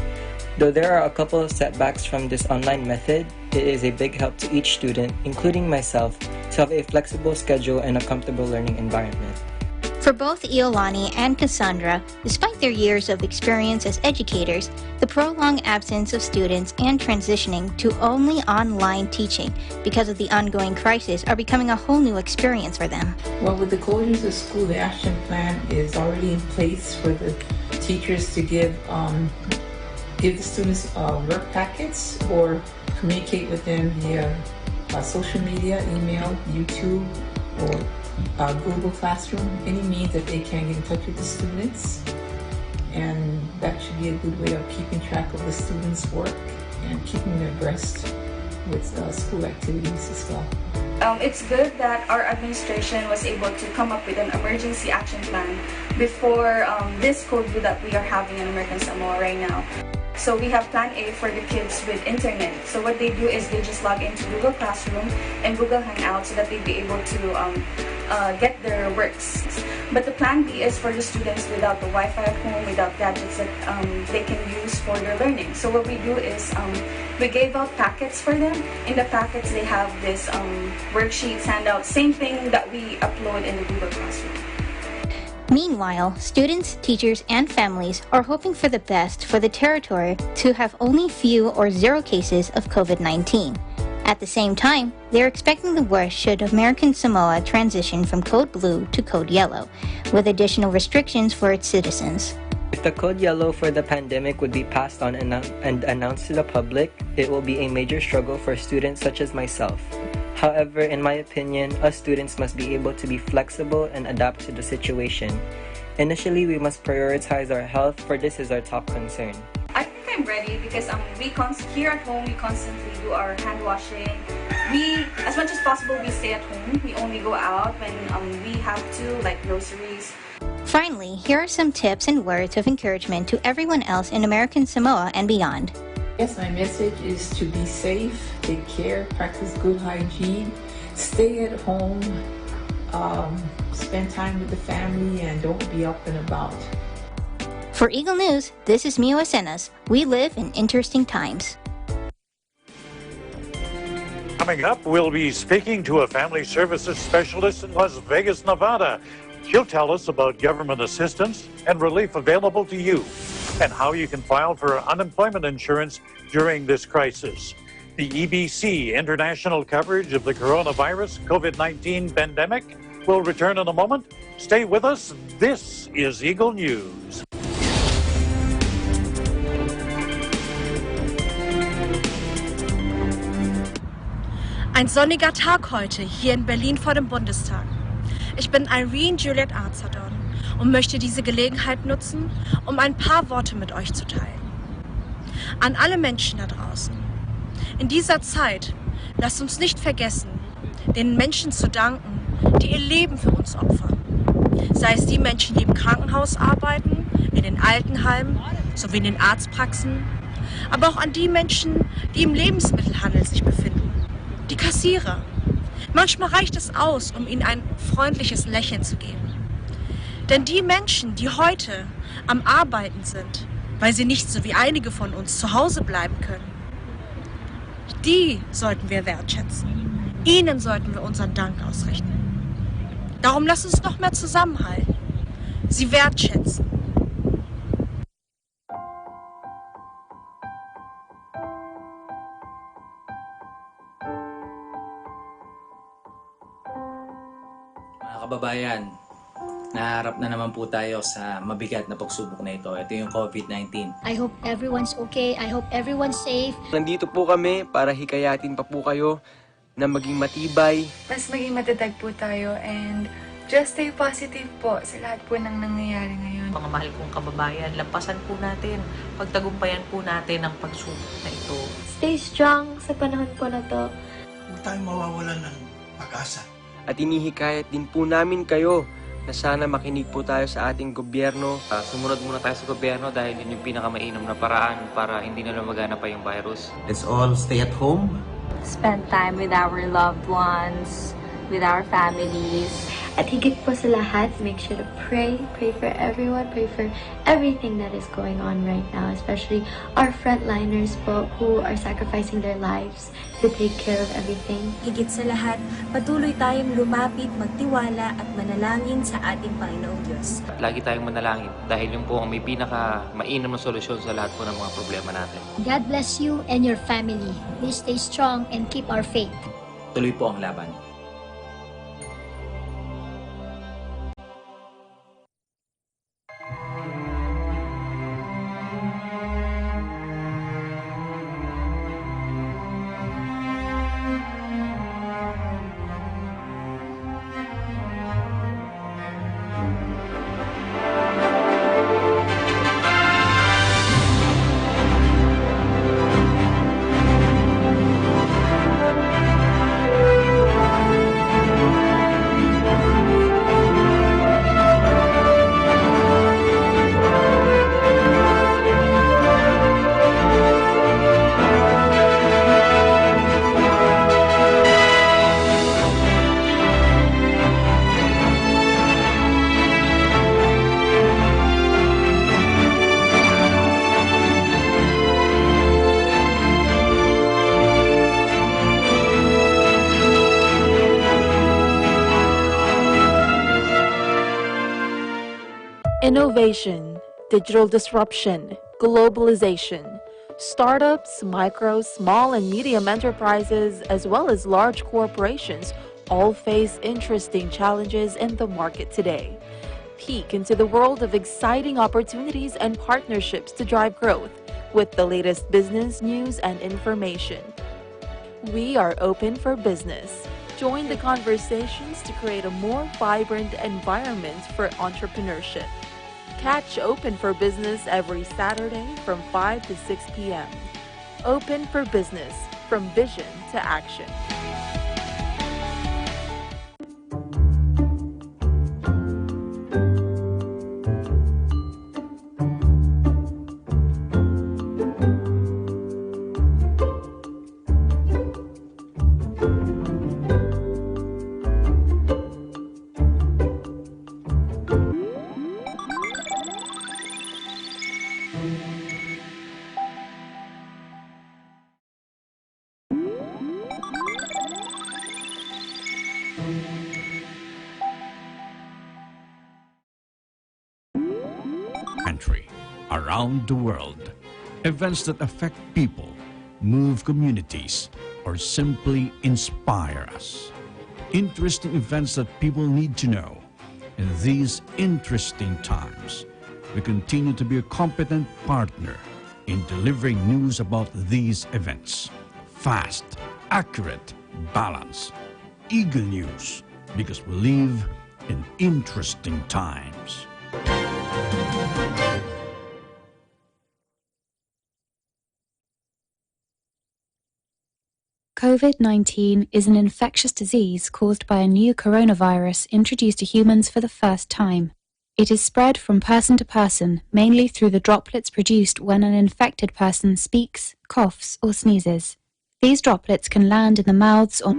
S8: Though there are a couple of setbacks from this online method, it is a big help to each student, including myself, to have a flexible schedule and a comfortable learning environment.
S9: For both Iolani and Cassandra, despite their years of experience as educators, the prolonged absence of students and transitioning to only online teaching because of the ongoing crisis are becoming a whole new experience for them.
S10: Well, with the closures of school, the action plan is already in place for the teachers to give the students work packets or communicate with them via social media, email, YouTube, or Google Classroom, any means that they can get in touch with the students. And that should be a good way of keeping track of the students' work and keeping them abreast with school activities as well.
S11: It's good that our administration was able to come up with an emergency action plan before this code blue that we are having in American Samoa right now. So we have plan A for the kids with internet. So what they do is they just log into Google Classroom and Google Hangout so that they be able to get their works. But the plan B is for the students without the Wi-Fi at home, without gadgets that they can use for their learning. So what we do is we gave out packets for them. In the packets they have this worksheets, handouts, same thing that we upload in the Google Classroom.
S9: Meanwhile, students, teachers, and families are hoping for the best for the territory to have only few or zero cases of COVID-19. At the same time, they're expecting the worst should American Samoa transition from Code Blue to Code Yellow, with additional restrictions for its citizens.
S8: If the Code Yellow for the pandemic would be passed on and announced to the public, it will be a major struggle for students such as myself. However, in my opinion, us students must be able to be flexible and adapt to the situation. Initially, we must prioritize our health, for this is our top concern.
S11: I think I'm ready because here at home we constantly do our hand washing. As much as possible, we stay at home. We only go out when we have to, like groceries.
S9: Finally, here are some tips and words of encouragement to everyone else in American Samoa and beyond.
S10: Yes, my message is to be safe, take care, practice good hygiene, stay at home, spend time with the family, and don't be up and about.
S9: For Eagle News, this is Mio Asenas. We live in interesting times.
S1: Coming up, we'll be speaking to a family services specialist in Las Vegas, Nevada. She'll tell us about government assistance and relief available to you and how you can file for unemployment insurance during this crisis. The EBC international coverage of the coronavirus COVID-19 pandemic will return in a moment. Stay with us. This is Eagle News.
S12: Ein sonniger Tag heute hier in Berlin vor dem Bundestag. Ich bin Irene Juliet Arzadon und möchte diese Gelegenheit nutzen, um ein paar Worte mit euch zu teilen. An alle Menschen da draußen. In dieser Zeit lasst uns nicht vergessen, den Menschen zu danken, die ihr Leben für uns opfern. Sei es die Menschen, die im Krankenhaus arbeiten, in den Altenheimen sowie in den Arztpraxen, aber auch an die Menschen, die im Lebensmittelhandel sich befinden. Die Kassierer. Manchmal reicht es aus, um ihnen ein freundliches Lächeln zu geben. Denn die Menschen, die heute am Arbeiten sind, weil sie nicht so wie einige von uns zu Hause bleiben können, die sollten wir wertschätzen. Ihnen sollten wir unseren Dank ausrichten. Darum lasst uns noch mehr zusammenhalten. Sie wertschätzen.
S13: Mga kababayan, naharap na naman po tayo sa mabigat na pagsubok na ito. Ito yung COVID-19.
S14: I hope everyone's okay. I hope everyone's safe.
S15: Nandito po kami para hikayatin pa po kayo na maging matibay.
S16: Mas maging matatag po tayo and just stay positive po sa lahat po ng nangyayari ngayon.
S17: Mga mahal kong kababayan, lampasan po natin, pagtagumpayan po natin ang pagsubok na ito.
S18: Stay strong sa panahon po na to.
S19: Huwag tayong mawawalan ng pag-asa.
S15: At inihikayat din po namin kayo na sana makinig po tayo sa ating gobyerno.
S20: Sumunod muna tayo sa gobyerno dahil yun yung pinakamainam na paraan para hindi na lumagana pa yung virus.
S21: Let's all stay at home.
S22: Spend time with our loved ones, with our families.
S18: At higit po sa lahat, make sure to pray for everyone, pray for everything that is going on right now, especially our frontliners po who are sacrificing their lives to take care of everything.
S23: Higit sa lahat, patuloy tayong lumapit, magtiwala at manalangin sa ating Panginoong Diyos.
S20: Lagi tayong manalangin dahil yung po ang may pinaka-mainam na solusyon sa lahat po ng mga problema natin.
S14: God bless you and your family. Please stay strong and keep our faith.
S13: Tuloy po ang laban.
S24: Innovation, digital disruption, globalization. Startups, micro, small, and medium enterprises, as well as large corporations, all face interesting challenges in the market today. Peek into the world of exciting opportunities and partnerships to drive growth with the latest business news and information. We are open for business. Join the conversations to create a more vibrant environment for entrepreneurship. Catch Open for Business every Saturday from 5 to 6 p.m. Open for Business, from vision to action.
S25: Country, around the world. Events that affect people, move communities, or simply inspire us. Interesting events that people need to know. In these interesting times, we continue to be a competent partner in delivering news about these events. Fast, accurate, balanced. Eagle News, because we live in interesting times.
S2: COVID-19 is an infectious disease caused by a new coronavirus introduced to humans for the first time. It is spread from person to person, mainly through the droplets produced when an infected person speaks, coughs, or sneezes. These droplets can land in the mouths or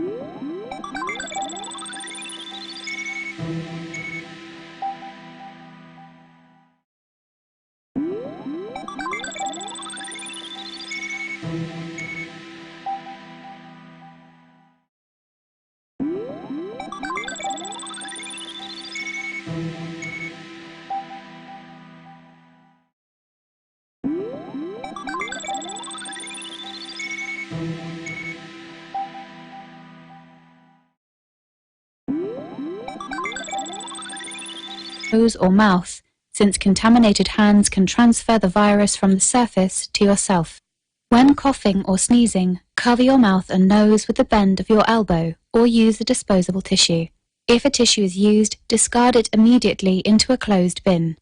S2: nose or mouth, since contaminated hands can transfer the virus from the surface to yourself. When coughing or sneezing, cover your mouth and nose with the bend of your elbow or use a disposable tissue. If a tissue is used, discard it immediately into a closed bin.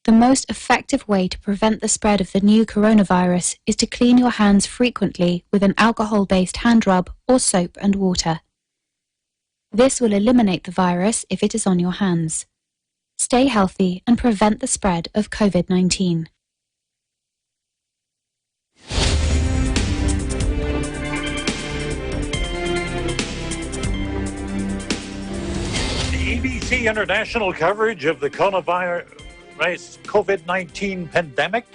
S2: The most effective way to prevent the spread of the new coronavirus is to clean your hands frequently with an alcohol-based hand rub or soap and water. This will eliminate the virus if it is on your hands. Stay healthy and prevent the spread of COVID-19.
S1: The EBC international coverage of the COVID-19 pandemic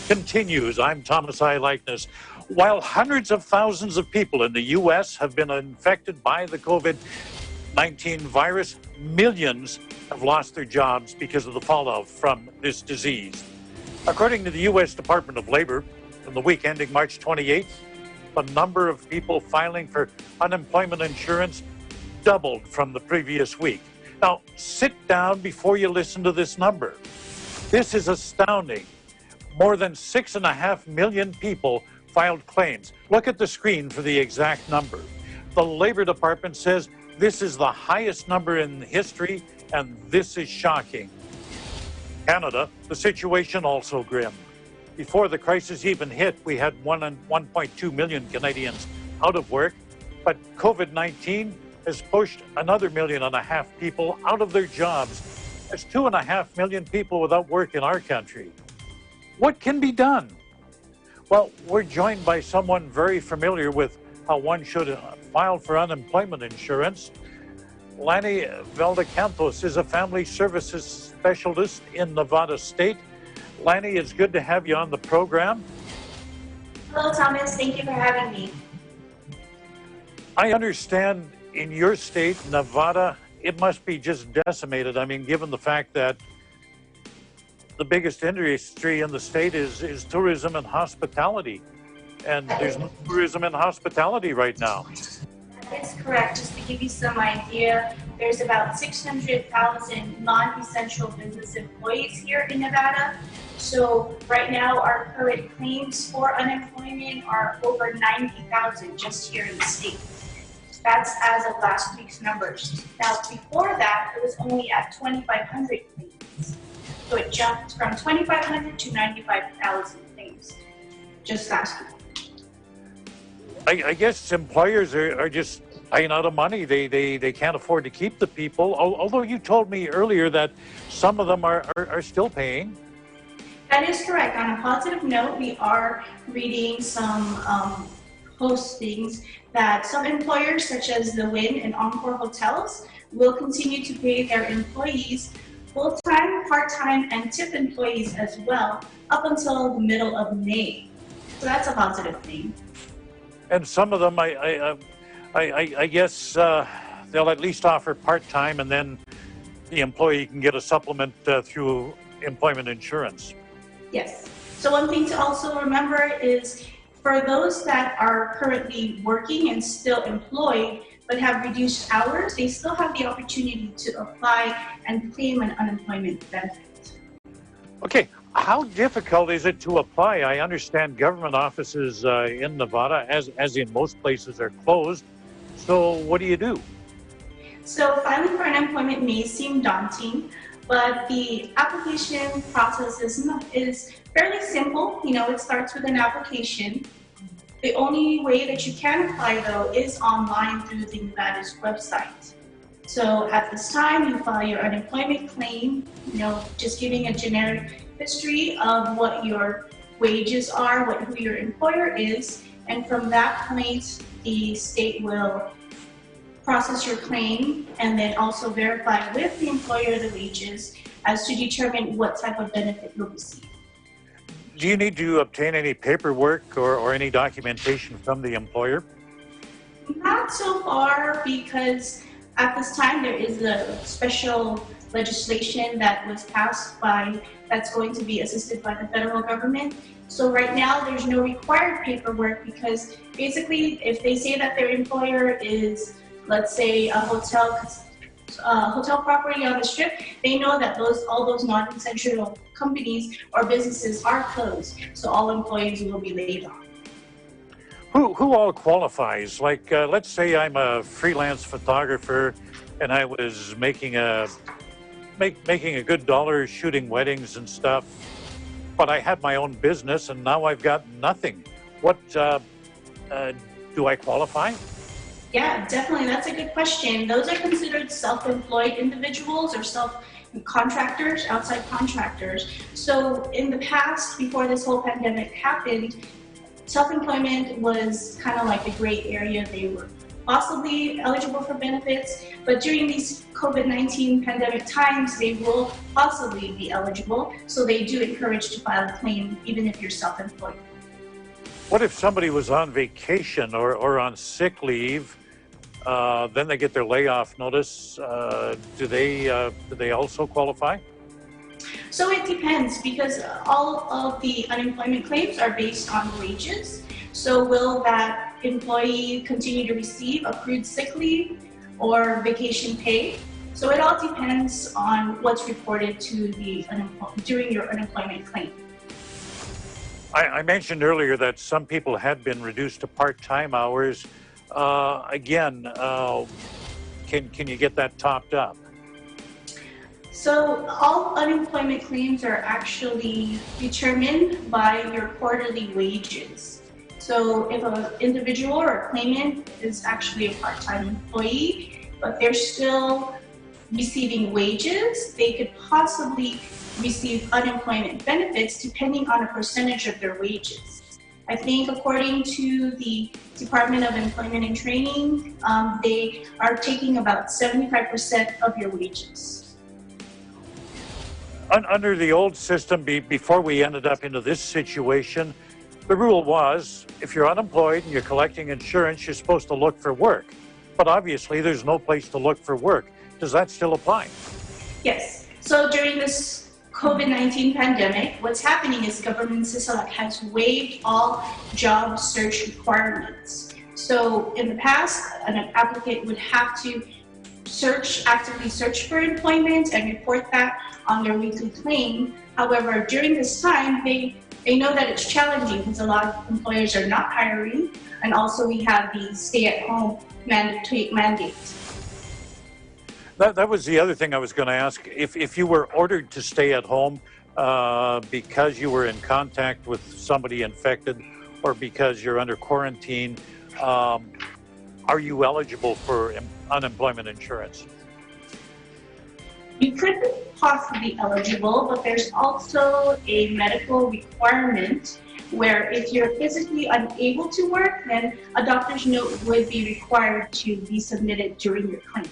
S1: continues. I'm Thomas I. Likeness. While hundreds of thousands of people in the U.S. have been infected by the COVID-19 virus, millions have lost their jobs because of the fallout from this disease. According to the U.S. Department of Labor, in the week ending March 28th, the number of people filing for unemployment insurance doubled from the previous week. Now, sit down before you listen to this number. This is astounding. More than 6.5 million people filed claims. Look at the screen for the exact number. The Labor Department says this is the highest number in history, and this is shocking. Canada, the situation also grim. Before the crisis even hit, we had 1.2 million Canadians out of work, but COVID-19 has pushed another 1.5 million people out of their jobs. There's 2.5 million people without work in our country. What can be done? Well, we're joined by someone very familiar with how one should file for unemployment insurance. Lanny Valdecantos is a family services specialist in Nevada State. Lanny, it's good to have you on the program.
S3: Hello, Thomas. Thank you for having me.
S1: I understand in your state, Nevada, it must be just decimated. I mean, given the fact that the biggest industry in the state is tourism and hospitality. And there's no tourism and hospitality right now.
S3: That is correct. Just to give you some idea, there's about 600,000 non-essential business employees here in Nevada. So right now, our current claims for unemployment are over 90,000 just here in the state. That's as of last week's numbers. Now, before that, it was only at 2,500 claims. So it jumped from 2,500 to 95,000 claims just last week.
S1: I guess employers are just paying out of money. They can't afford to keep the people, although you told me earlier that some of them are still paying.
S3: That is correct. On a positive note, we are reading some postings that some employers, such as the Wynn and Encore hotels, will continue to pay their employees full-time, part-time, and tip employees as well up until the middle of May. So that's a positive thing.
S1: And some of them, I guess they'll at least offer part-time, and then the employee can get a supplement through employment insurance.
S3: Yes. So one thing to also remember is for those that are currently working and still employed but have reduced hours, they still have the opportunity to apply and claim an unemployment benefit.
S1: Okay, how difficult is it to apply? I understand government offices in Nevada, as in most places, are closed. So what do you do?
S3: So filing for unemployment may seem daunting, but the application process is fairly simple. You know, it starts with an application. The only way that you can apply, though, is online through the Nevada's website. So at this time, you file your unemployment claim, just giving a generic history of what your wages are, who your employer is, and from that point, the state will process your claim and then also verify with the employer the wages as to determine what type of benefit you'll receive.
S1: Do you need to obtain any paperwork or any documentation from the employer?
S3: Not so far, because at this time there is a special legislation that was passed that's going to be assisted by the federal government. So right now there's no required paperwork, because basically if they say that their employer is, let's say, a hotel property on the strip, they know that all those non-essential companies or businesses are closed, so all employees will be laid off.
S1: Who all qualifies? Like, let's say I'm a freelance photographer and I was making a good dollar shooting weddings and stuff, but I had my own business and now I've got nothing. What do I qualify?
S3: Yeah, definitely. That's a good question. Those are considered self-employed individuals or contractors, outside contractors. So in the past, before this whole pandemic happened, self-employment was kind of like a gray area. They were possibly eligible for benefits, but during these COVID-19 pandemic times, they will possibly be eligible. So they do encourage to file a claim even if you're self-employed.
S1: What if somebody was on vacation or on sick leave? Then they get their layoff notice. Do they also qualify?
S3: So it depends, because all of the unemployment claims are based on wages. So will that employee continue to receive accrued sick leave or vacation pay? So it all depends on what's reported to during your unemployment claim.
S1: I mentioned earlier that some people had been reduced to part-time hours. Again, can you get that topped up?
S3: So all unemployment claims are actually determined by your quarterly wages. So if an individual or a claimant is actually a part-time employee, but they're still receiving wages, they could possibly receive unemployment benefits depending on a percentage of their wages. I think according to the Department of Employment and Training, they are taking about 75% of your wages.
S1: Under the old system, before we ended up into this situation, the rule was if you're unemployed and you're collecting insurance, you're supposed to look for work. But obviously, there's no place to look for work. Does that still apply?
S3: Yes. So during this COVID-19 pandemic, what's happening is government CISALAC has waived all job search requirements. So in the past, an applicant would have to actively search for employment and report that on their weekly claim. However, during this time, they know that it's challenging because a lot of employers are not hiring, and also we have the stay-at-home mandate.
S1: That was the other thing I was going to ask. If you were ordered to stay at home because you were in contact with somebody infected or because you're under quarantine, are you eligible for unemployment insurance?
S3: You could be possibly eligible, but there's also a medical requirement where if you're physically unable to work, then a doctor's note would be required to be submitted during your claim.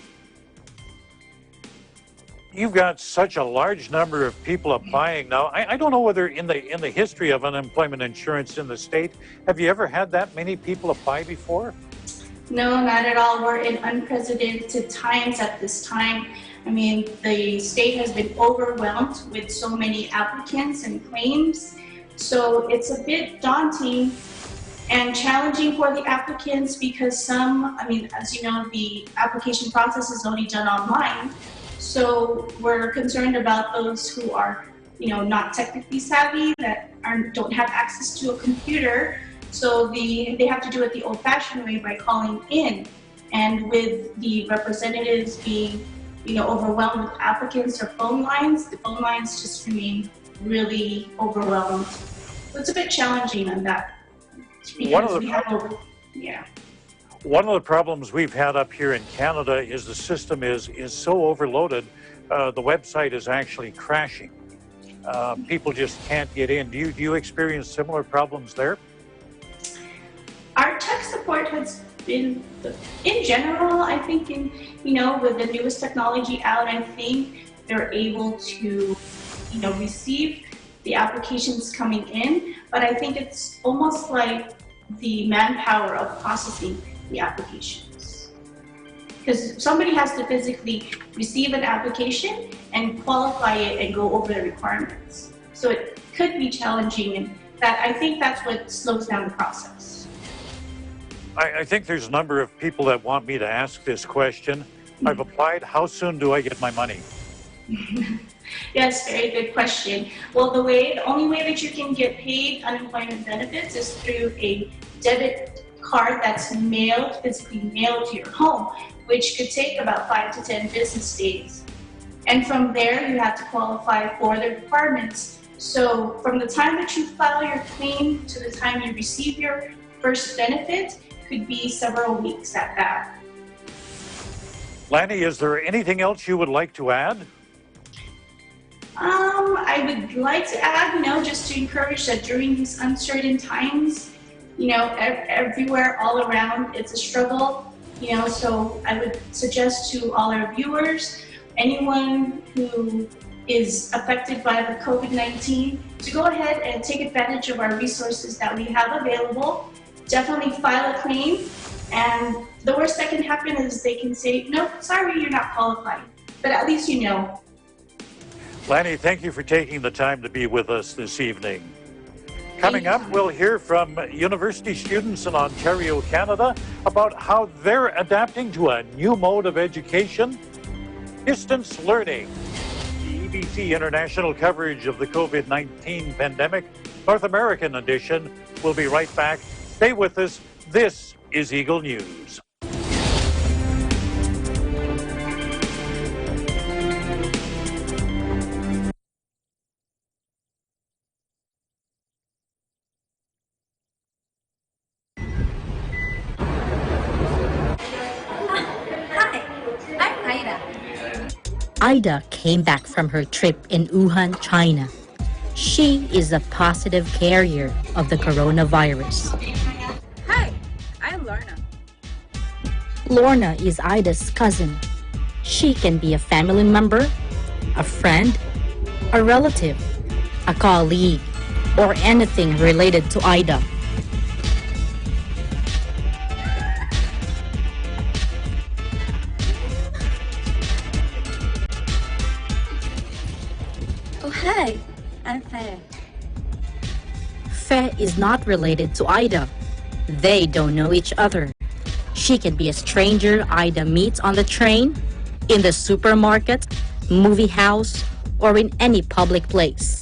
S1: You've got such a large number of people applying now. I don't know whether in the history of unemployment insurance in the state, have you ever had that many people apply before?
S3: No, not at all. We're in unprecedented times at this time. I mean, the state has been overwhelmed with so many applicants and claims. So it's a bit daunting and challenging for the applicants because as you know, the application process is only done online. So we're concerned about those who are, not technically savvy, that don't have access to a computer. So they have to do it the old-fashioned way by calling in. And with the representatives being, overwhelmed with applicants or phone lines, the phone lines just remain really overwhelmed. So it's a bit challenging on that because we have yeah.
S1: One of the problems we've had up here in Canada is the system is so overloaded, the website is actually crashing. People just can't get in. Do you experience similar problems there?
S3: Our tech support has been, in general, I think, with the newest technology out, I think they're able to, receive the applications coming in, but I think it's almost like the manpower of processing the applications. Because somebody has to physically receive an application and qualify it and go over the requirements. So it could be challenging, and I think that's what slows down the process.
S1: I think there's a number of people that want me to ask this question. I've applied. How soon do I get my money?
S3: Yes, very good question. Well, the only way that you can get paid unemployment benefits is through a debit card that's physically mailed to your home, which could take about 5 to 10 business days. And from there, you have to qualify for the requirements. So from the time that you file your claim to the time you receive your first benefit could be several weeks at that.
S1: Lanny, is there anything else you would like to add?
S3: I would like to add, just to encourage that during these uncertain times, everywhere, all around, it's a struggle, so I would suggest to all our viewers, anyone who is affected by the COVID-19, to go ahead and take advantage of our resources that we have available. Definitely file a claim, and the worst that can happen is they can say, no, sorry, you're not qualified, but at least you know.
S1: Lanny, thank you for taking the time to be with us this evening. Coming up, we'll hear from university students in Ontario, Canada, about how they're adapting to a new mode of education, distance learning. The EBC international coverage of the COVID-19 pandemic, North American edition, will be right back. Stay with us. This is Eagle News.
S4: Ida came back from her trip in Wuhan, China. She is a positive carrier of the coronavirus.
S5: Hi, I'm Lorna.
S4: Lorna is Ida's cousin. She can be a family member, a friend, a relative, a colleague, or anything related to Ida.
S5: Hi, I'm Faye.
S4: Faye is not related to Ida. They don't know each other. She can be a stranger Ida meets on the train, in the supermarket, movie house, or in any public place.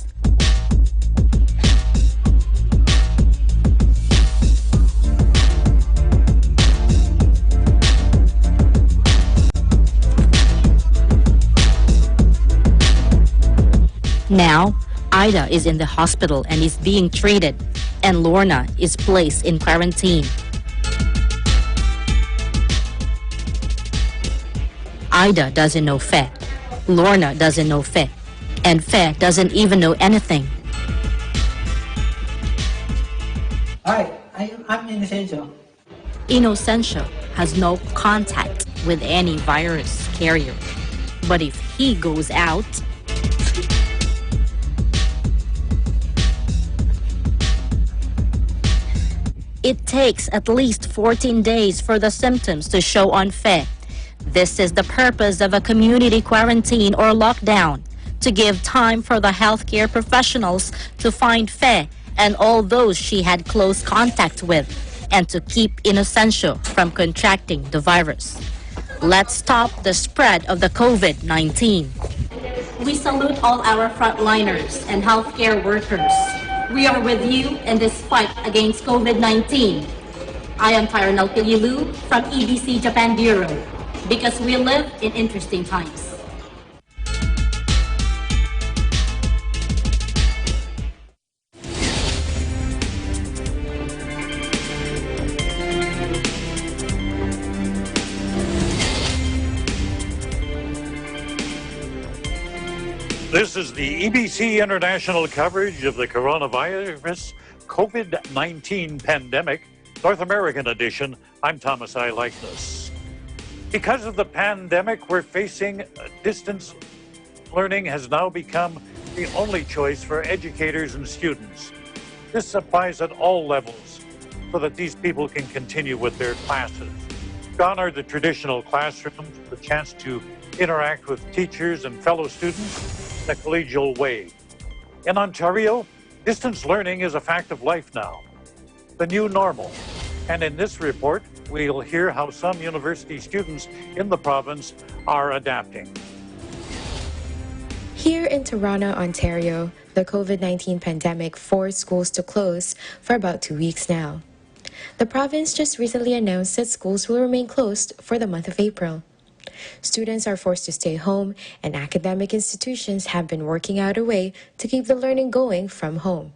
S4: Now, Ida is in the hospital and is being treated, and Lorna is placed in quarantine. Ida doesn't know Faye. Lorna doesn't know Faye. And Faye doesn't even know anything.
S6: Hi, I'm Innocencio.
S4: Innocencio has no contact with any virus carrier. But if he goes out, it takes at least 14 days for the symptoms to show on Faye. This is the purpose of a community quarantine or lockdown, to give time for the healthcare professionals to find Faye and all those she had close contact with, and to keep Innocencio from contracting the virus. Let's stop the spread of the COVID-19. We salute all our frontliners and healthcare workers. We are with you in this fight against COVID-19. I am Tyronel Pililu from EBC Japan Bureau, because we live in interesting times.
S1: This is the EBC international coverage of the coronavirus COVID-19 pandemic, North American edition. I'm Thomas I. Likeness. Because of the pandemic we're facing, distance learning has now become the only choice for educators and students. This applies at all levels so that these people can continue with their classes. Gone are the traditional classrooms, the chance to interact with teachers and fellow students in a collegial way. In Ontario, distance learning is a fact of life now, the new normal. And in this report, we'll hear how some university students in the province are adapting.
S7: Here in Toronto, Ontario, the COVID-19 pandemic forced schools to close for about 2 weeks now. The province just recently announced that schools will remain closed for the month of April. Students are forced to stay home, and academic institutions have been working out a way to keep the learning going from home.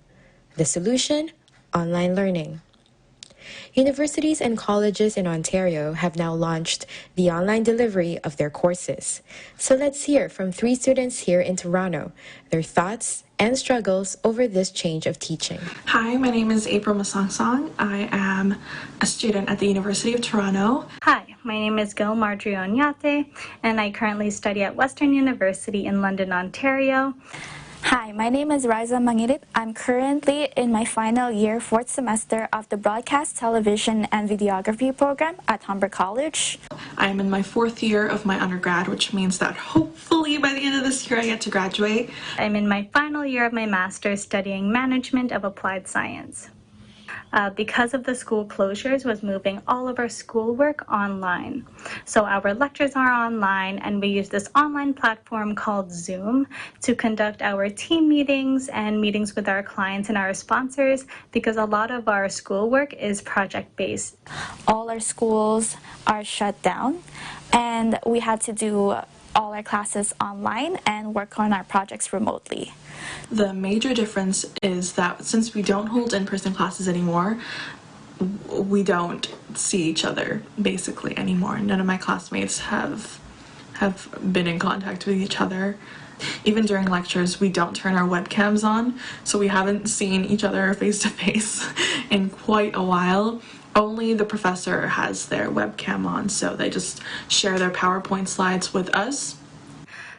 S7: The solution? Online learning. Universities and colleges in Ontario have now launched the online delivery of their courses. So let's hear from 3 students here in Toronto, their thoughts and struggles over this change of teaching.
S8: Hi, my name is April Masangsang. I am a student at the University of Toronto.
S10: Hi, my name is Gil Marjorie Onyate, and I currently study at Western University in London, Ontario.
S11: Hi, my name is Riza Mangirit. I'm currently in my final year, 4th semester of the Broadcast, Television and Videography program at Humber College.
S8: I am in my 4th year of my undergrad, which means that hopefully by the end of this year I get to graduate.
S10: I'm in my final year of my master's studying Management of Applied Science. Because of the school closures, was moving all of our schoolwork online. So our lectures are online, and we use this online platform called Zoom to conduct our team meetings and meetings with our clients and our sponsors, because a lot of our schoolwork is project-based.
S11: All our schools are shut down, and we had to do all our classes online and work on our projects remotely.
S8: The major difference is that since we don't hold in-person classes anymore, we don't see each other basically anymore. None of my classmates have been in contact with each other. Even during lectures, we don't turn our webcams on, so we haven't seen each other face to face in quite a while. Only the professor has their webcam on, so they just share their PowerPoint slides with us.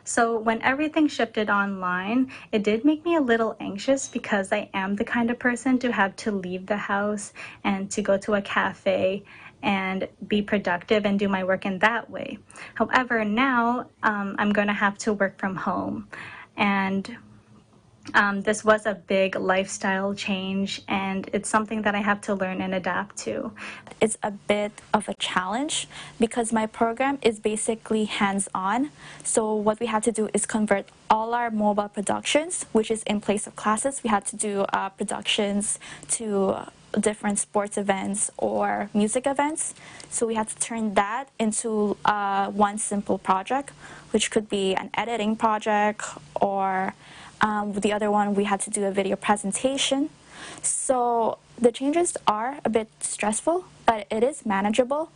S10: So when everything shifted online, it did make me a little anxious, because I am the kind of person to have to leave the house and to go to a cafe and be productive and do my work in that way. However, now I'm going to have to work from home, and this was a big lifestyle change, and it's something that I have to learn and adapt to.
S11: It's a bit of a challenge because my program is basically hands-on. So what we had to do is convert all our mobile productions, which is in place of classes. We had to do productions to different sports events or music events. So we had to turn that into one simple project, which could be an editing project, or with the other one we had to do a video presentation. So the changes are a bit stressful, but it is manageable.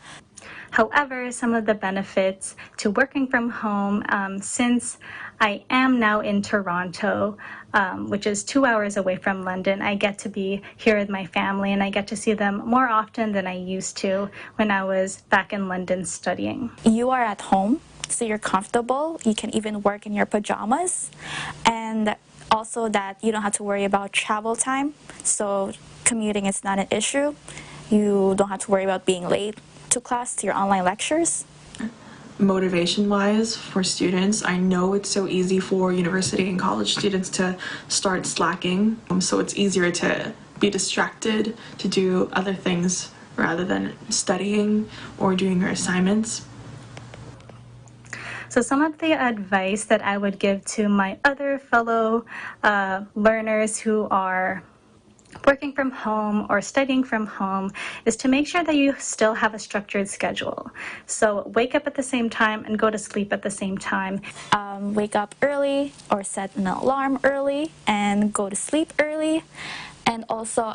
S10: However, some of the benefits to working from home, since I am now in Toronto, which is 2 hours away from London, I get to be here with my family, and I get to see them more often than I used to when I was back in London studying.
S11: You are at home, so you're comfortable. You can even work in your pajamas, and also that you don't have to worry about travel time, so commuting is not an issue. You don't have to worry about being late to class, to your online lectures.
S8: Motivation-wise for students, I know it's so easy for university and college students to start slacking, so it's easier to be distracted, to do other things rather than studying or doing your assignments.
S10: So some of the advice that I would give to my other fellow learners who are working from home or studying from home is to make sure that you still have a structured schedule. So wake up at the same time and go to sleep at the same time.
S11: Wake up early or set an alarm early and go to sleep early. And also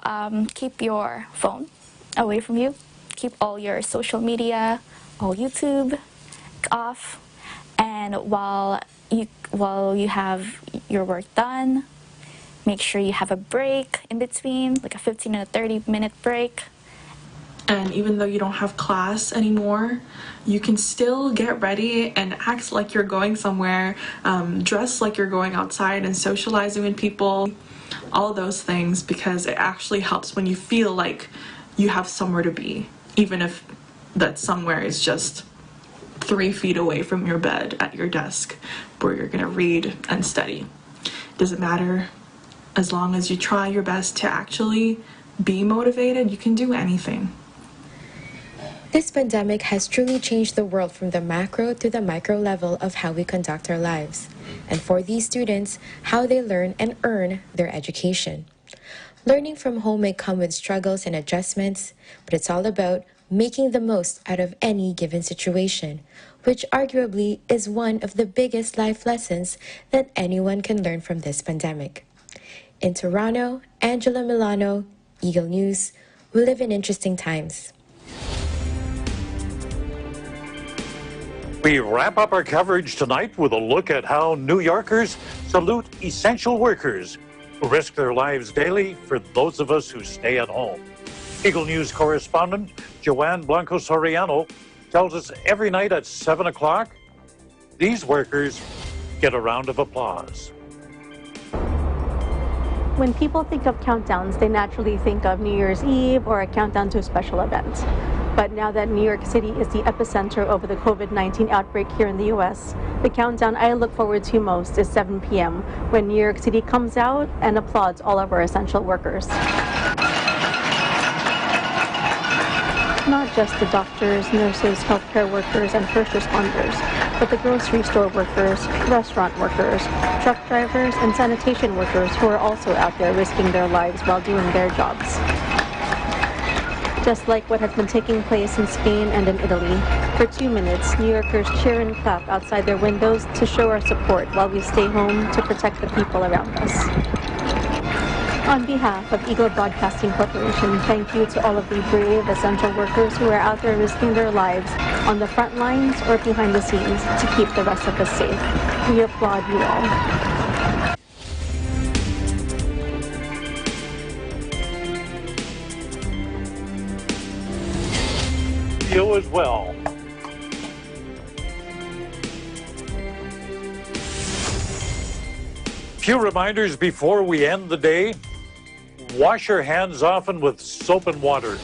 S11: keep your phone away from you. Keep all your social media, all YouTube off. And while while you have your work done, make sure you have a break in between, like a 15 and a 30-minute break.
S8: And even though you don't have class anymore, you can still get ready and act like you're going somewhere, dress like you're going outside and socializing with people, all those things, because it actually helps when you feel like you have somewhere to be, even if that somewhere is just 3 feet away from your bed at your desk where you're gonna read and study. Doesn't matter. As long as you try your best to actually be motivated, you can do anything.
S7: This pandemic has truly changed the world from the macro to the micro level of how we conduct our lives, and for these students, how they learn and earn their education. Learning from home may come with struggles and adjustments, but it's all about making the most out of any given situation, which arguably is one of the biggest life lessons that anyone can learn from this pandemic. In Toronto, Angela Milano, Eagle News. We live in interesting times.
S1: We wrap up our coverage tonight with a look at how New Yorkers salute essential workers who risk their lives daily for those of us who stay at home. Eagle News correspondent Joanne Blanco Soriano tells us every night at 7 o'clock, these workers get a round of applause.
S9: When people think of countdowns, they naturally think of New Year's Eve or a countdown to a special event. But now that New York City is the epicenter of the COVID-19 outbreak here in the U.S., the countdown I look forward to most is 7 p.m. when New York City comes out and applauds all of our essential workers. Not just the doctors, nurses, healthcare workers, and first responders, but the grocery store workers, restaurant workers, truck drivers, and sanitation workers who are also out there risking their lives while doing their jobs. Just like what has been taking place in Spain and in Italy, for 2 minutes, New Yorkers cheer and clap outside their windows to show our support while we stay home to protect the people around us. On behalf of Eagle Broadcasting Corporation, thank you to all of the brave, essential workers who are out there risking their lives on the front lines or behind the scenes to keep the rest of us safe. We applaud you all.
S1: You as well. Few reminders before we end the day. Wash your hands often with soap and water.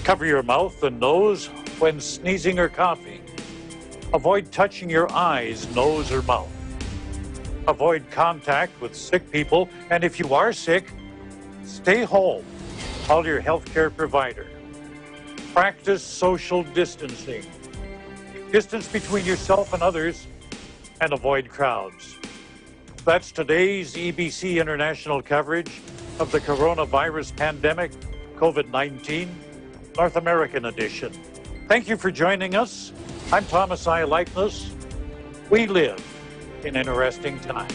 S1: Cover your mouth and nose when sneezing or coughing. Avoid touching your eyes, nose, or mouth. Avoid contact with sick people, and if you are sick, stay home. Call your healthcare provider. Practice social distancing. Distance between yourself and others, and avoid crowds. That's today's EBC International coverage of the coronavirus pandemic, COVID-19, North American edition. Thank you for joining us. I'm Thomas I. Likeness. We live in interesting times.